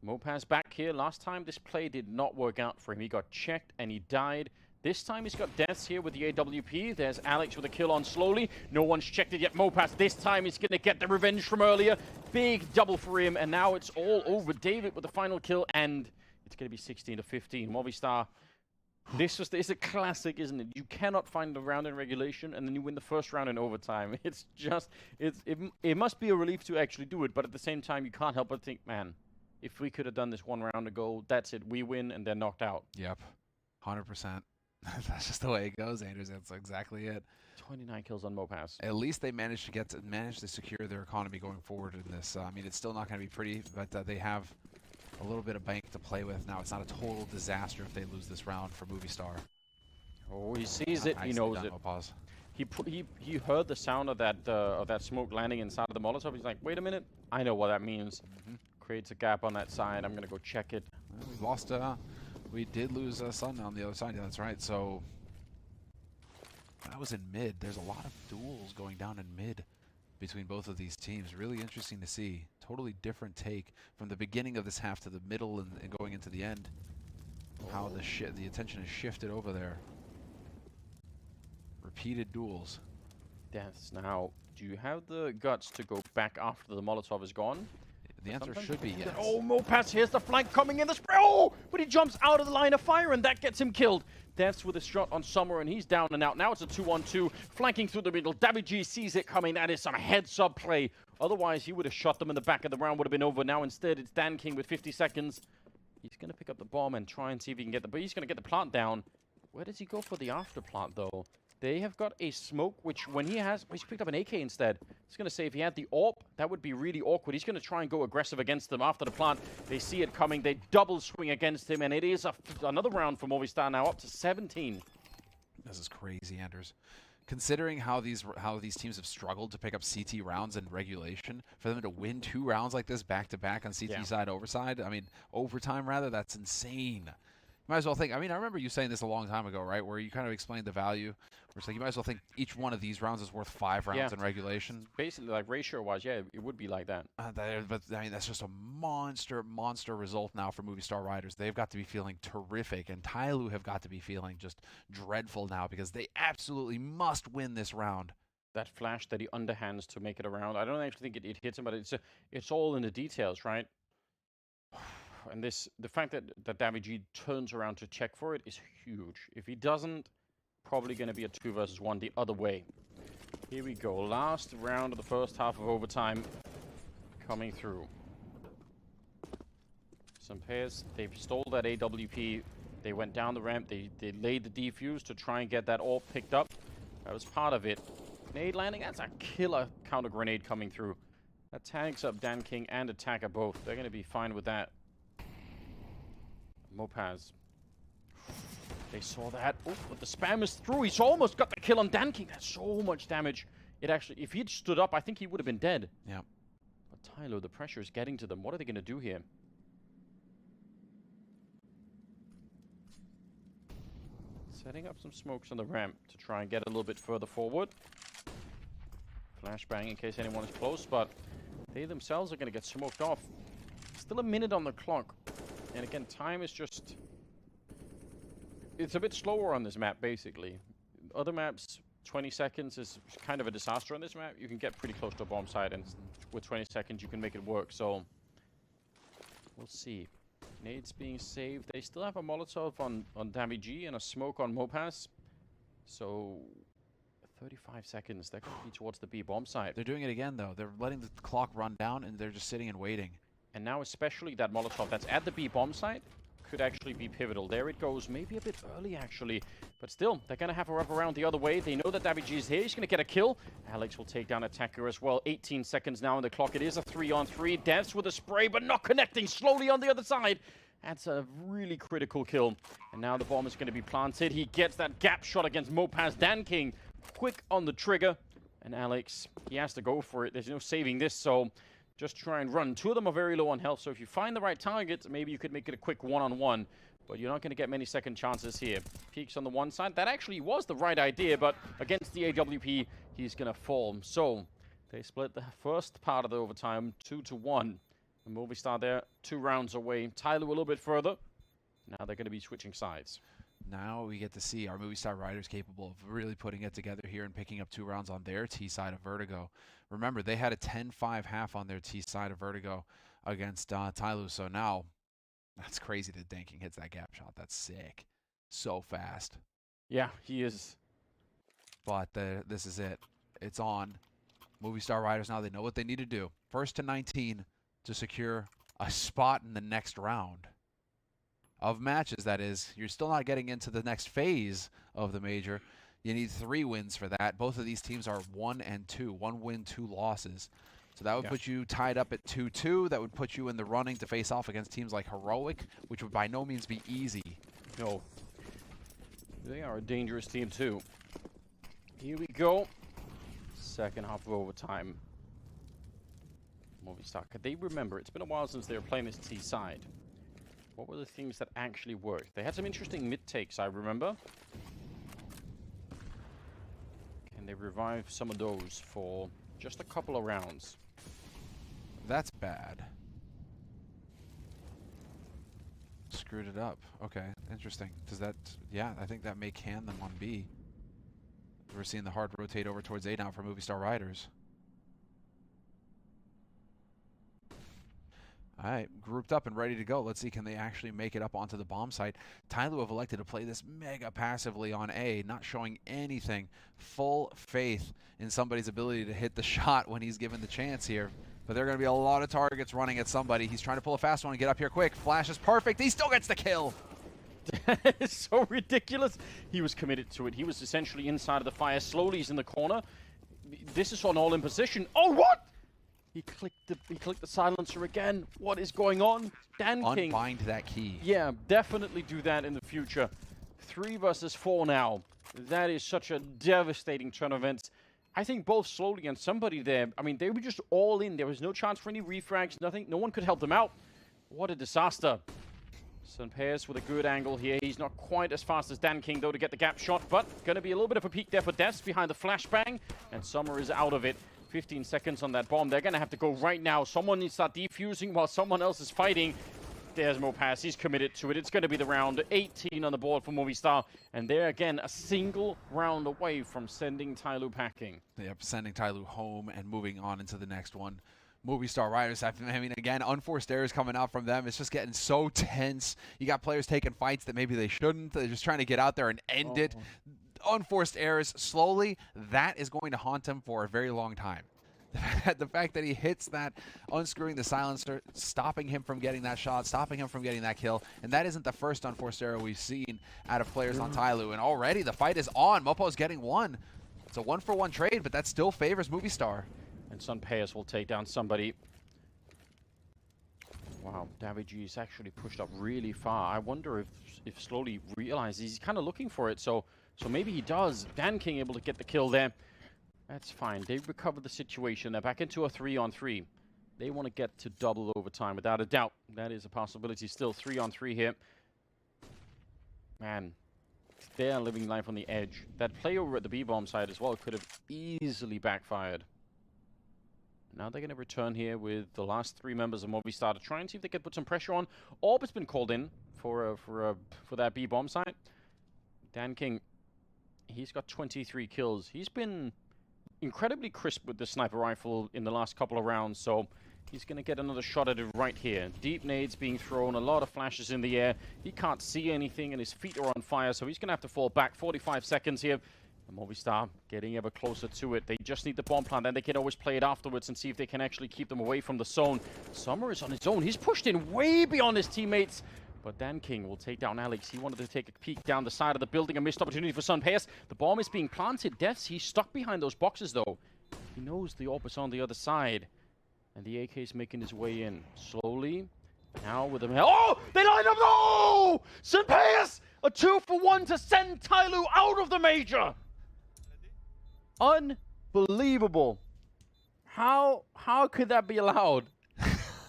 Mopaz back here. Last time this play did not work out for him. He got checked and he died. This time he's got deaths here with the AWP. There's Alex with a kill on slowly. No one's checked it yet. Mopaz this time is going to get the revenge from earlier. Big double for him, and now it's all over. David with the final kill, and it's going to be 16 to 15. Movistar. This is a classic, isn't it? You cannot find a round in regulation, and then you win the first round in overtime. It's just, it must be a relief to actually do it, but at the same time, you can't help but think, man, if we could have done this one round ago, that's it. We win, and they're knocked out. Yep, 100%. That's just the way it goes, Anders. That's exactly it. 29 kills on Mopaz. At least they managed to secure their economy going forward in this. I mean, it's still not going to be pretty, but they have a little bit of bank to play with now. It's not a total disaster if they lose this round for Movistar. Oh, he sees it. He knows it. Pause. He heard the sound of that smoke landing inside of the Molotov. He's like, wait a minute, I know what that means. Creates a gap on that side. I'm gonna go check it. Well, we lost. We did lose Sun on the other side. Yeah, that's right. So that was in mid. There's a lot of duels going down in mid between both of these teams. Really interesting to see. Totally different take from the beginning of this half to the middle and going into the end. How the attention has shifted over there. Repeated duels. Deaths. Now, do you have the guts to go back after the Molotov is gone? The answer should be yes. Oh, Mopaz, here's the flank coming in the spray. Oh, but he jumps out of the line of fire, and that gets him killed. Deaths with a shot on Summer, and he's down and out. Now it's a 2-on-2, flanking through the middle. Davy G sees it coming. That is some heads-up play. Otherwise, he would have shot them in the back of the round, would have been over. Now instead, it's Dan King with 50 seconds. He's going to pick up the bomb and try and see if he can get but he's going to get the plant down. Where does he go for the after plant, though? They have got a smoke, which when he's picked up an AK instead. He's going to say if he had the AWP, that would be really awkward. He's going to try and go aggressive against them after the plant. They see it coming. They double swing against him, and it is another round for Movistar now, up to 17. This is crazy, Anders. Considering how these teams have struggled to pick up CT rounds in regulation, for them to win 2 rounds like this back-to-back on CT side, overtime rather, that's insane. You might as well think, I remember you saying this a long time ago, right, where you kind of explained the value. Where it's like, you might as well think each one of these rounds is worth 5 rounds in regulation. Basically, like ratio-wise, yeah, it would be like that. But that's just a monster result now for Movistar Riders. They've got to be feeling terrific, and TYLOO have got to be feeling just dreadful now because they absolutely must win this round. That flash that he underhands to make it around, I don't actually think it hits him, but it's all in the details, right? And the fact that Davy G turns around to check for it is huge. If he doesn't, probably going to be a 2 versus 1 the other way. Here we go. Last round of the first half of overtime coming through. Some pairs, they've stole that AWP. They went down the ramp. They laid the defuse to try and get that AWP picked up. That was part of it. Nade landing, that's a killer counter grenade coming through. That tags up Dan King and Attacker both. They're going to be fine with that. Mopaz. They saw that. Oh, but the spam is through. He's almost got the kill on Dan King. That's so much damage. It actually, if he'd stood up, I think he would have been dead. Yeah. But TYLOO, the pressure is getting to them. What are they going to do here? Setting up some smokes on the ramp to try and get a little bit further forward. Flashbang in case anyone is close, but they themselves are going to get smoked off. Still a minute on the clock. And again, time is just... It's a bit slower on this map, basically. Other maps, 20 seconds is kind of a disaster on this map. You can get pretty close to a bomb site, and with 20 seconds, you can make it work. So, we'll see. Nades being saved. They still have a Molotov on Damage and a smoke on Mopaz. So, 35 seconds. They're going to be towards the B bomb site. They're doing it again, though. They're letting the clock run down, and they're just sitting and waiting. And now especially that Molotov that's at the B bomb site could actually be pivotal. There it goes. Maybe a bit early, actually. But still, they're going to have a wrap around the other way. They know that Damage is here. He's going to get a kill. Alex will take down Attacker as well. 18 seconds now on the clock. It is a 3-on-3. Devs with a spray, but not connecting. Slowly on the other side. That's a really critical kill. And now the bomb is going to be planted. He gets that gap shot against Mopaz. Dan King, quick on the trigger. And Alex, he has to go for it. There's no saving this, so just try and run. Two of them are very low on health, so if you find the right target, maybe you could make it a quick one-on-one. But you're not going to get many second chances here. Peeks on the one side. That actually was the right idea, but against the AWP, he's going to fall. So they split the first part of the overtime 2-1. And Movistar there 2 rounds away. TYLOO a little bit further. Now they're going to be switching sides. Now we get to see our Movistar riders capable of really putting it together here and picking up 2 rounds on their T side of Vertigo. Remember, they had a 10-5 half on their T side of Vertigo against TYLOO. So now, that's crazy that Dan King hits that gap shot. That's sick. So fast. Yeah, he is. But this is it. It's on. Movistar riders now, they know what they need to do. First to 19 to secure a spot in the next round of matches, that is. You're still not getting into the next phase of the major. You need 3 wins for that. Both of these teams are 1 and 2. 1 win, 2 losses. So that would put you tied up at 2-2. That would put you in the running to face off against teams like Heroic, which would by no means be easy. No. They are a dangerous team, too. Here we go. Second half of overtime. Movistar, could they remember? It's been a while since they were playing this T side. What were the things that actually worked? They had some interesting mid-takes, I remember. Can they revive some of those for just a couple of rounds? That's bad. Screwed it up. Okay, interesting. Does that... Yeah, I think that may can them on B. We're seeing the hard rotate over towards A now for Movistar riders. All right, grouped up and ready to go. Let's see, can they actually make it up onto the bomb site? TYLOO have elected to play this mega passively on A, not showing anything. Full faith in somebody's ability to hit the shot when he's given the chance here. But there are going to be a lot of targets running at somebody. He's trying to pull a fast one and get up here quick. Flash is perfect. He still gets the kill. It's so ridiculous. He was committed to it. He was essentially inside of the fire. Slowly he's in the corner. This is an all-in position. Oh, what? He clicked the silencer again. What is going on? Dan King. Unbind that key. Yeah, definitely do that in the future. 3 versus 4 now. That is such a devastating turn of events. I think both Slowly and somebody there, I mean, they were just all in. There was no chance for any refrags, nothing. No one could help them out. What a disaster. Sunpairs with a good angle here. He's not quite as fast as Dan King, though, to get the gap shot, but going to be a little bit of a peek there for Devs behind the flashbang, and Summer is out of it. 15 seconds on that bomb. They're going to have to go right now. Someone needs to start defusing while someone else is fighting. There's Mopaz. He's committed to it. It's going to be the round. 18 on the board for Movistar. And they're, again, a single round away from sending TYLOO packing. Yep, sending TYLOO home and moving on into the next one. Movistar riders, I mean, again, unforced errors coming out from them. It's just getting so tense. You got players taking fights that maybe they shouldn't. They're just trying to get out there and end it. Unforced errors, slowly, that is going to haunt him for a very long time. The fact that he hits that, unscrewing the silencer, stopping him from getting that shot, stopping him from getting that kill, and that isn't the first unforced error we've seen out of players on TYLOO, and already the fight is on. Mopo's getting one. It's a 1-for-1 trade, but that still favors Movistar. And Sunpairs will take down somebody. Wow, Daviji's actually pushed up really far. I wonder if Slowly realizes he's kind of looking for it, so maybe he does. Dan King able to get the kill there. That's fine. They've recovered the situation. They're back into a 3-on-3. They want to get to double overtime without a doubt. That is a possibility. Still 3-on-3 here. Man, they're living life on the edge. That play over at the B-bomb side as well could have easily backfired. Now they're going to return here with the last 3 members of Movistar to try and see if they can put some pressure on. Orb has been called in for that B-bomb site. Dan King, He's got 23 kills. He's been incredibly crisp with the sniper rifle in the last couple of rounds, so he's going to get another shot at it right here. Deep nades being thrown, a lot of flashes in the air. He can't see anything, and his feet are on fire, so he's going to have to fall back. 45 seconds here. And Movistar getting ever closer to it. They just need the bomb plant, then they can always play it afterwards and see if they can actually keep them away from the zone. Summer is on his own. He's pushed in way beyond his teammates. But Dan King will take down Alex. He wanted to take a peek down the side of the building. A missed opportunity for Sun Pass. The bomb is being planted. Deaths, he's stuck behind those boxes, though. He knows the AWP is on the other side. And the AK is making his way in. Slowly. Now with him. Oh! They line up! No! Sun Pass! A 2-for-1 to send TYLOO out of the major! Unbelievable. How could that be allowed?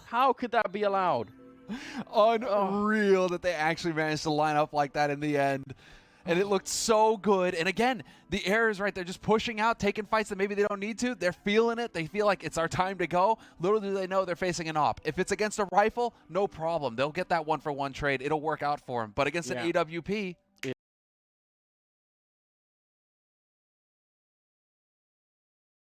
How could that be allowed? Unreal that they actually managed to line up like that in the end. And it looked so good. And again, the errors right there, just pushing out, taking fights that maybe they don't need to. They're feeling it. They feel like it's our time to go. Little do they know they're facing an AWP. If it's against a rifle, no problem. They'll get that 1-for-1 trade. It'll work out for them. But against an AWP,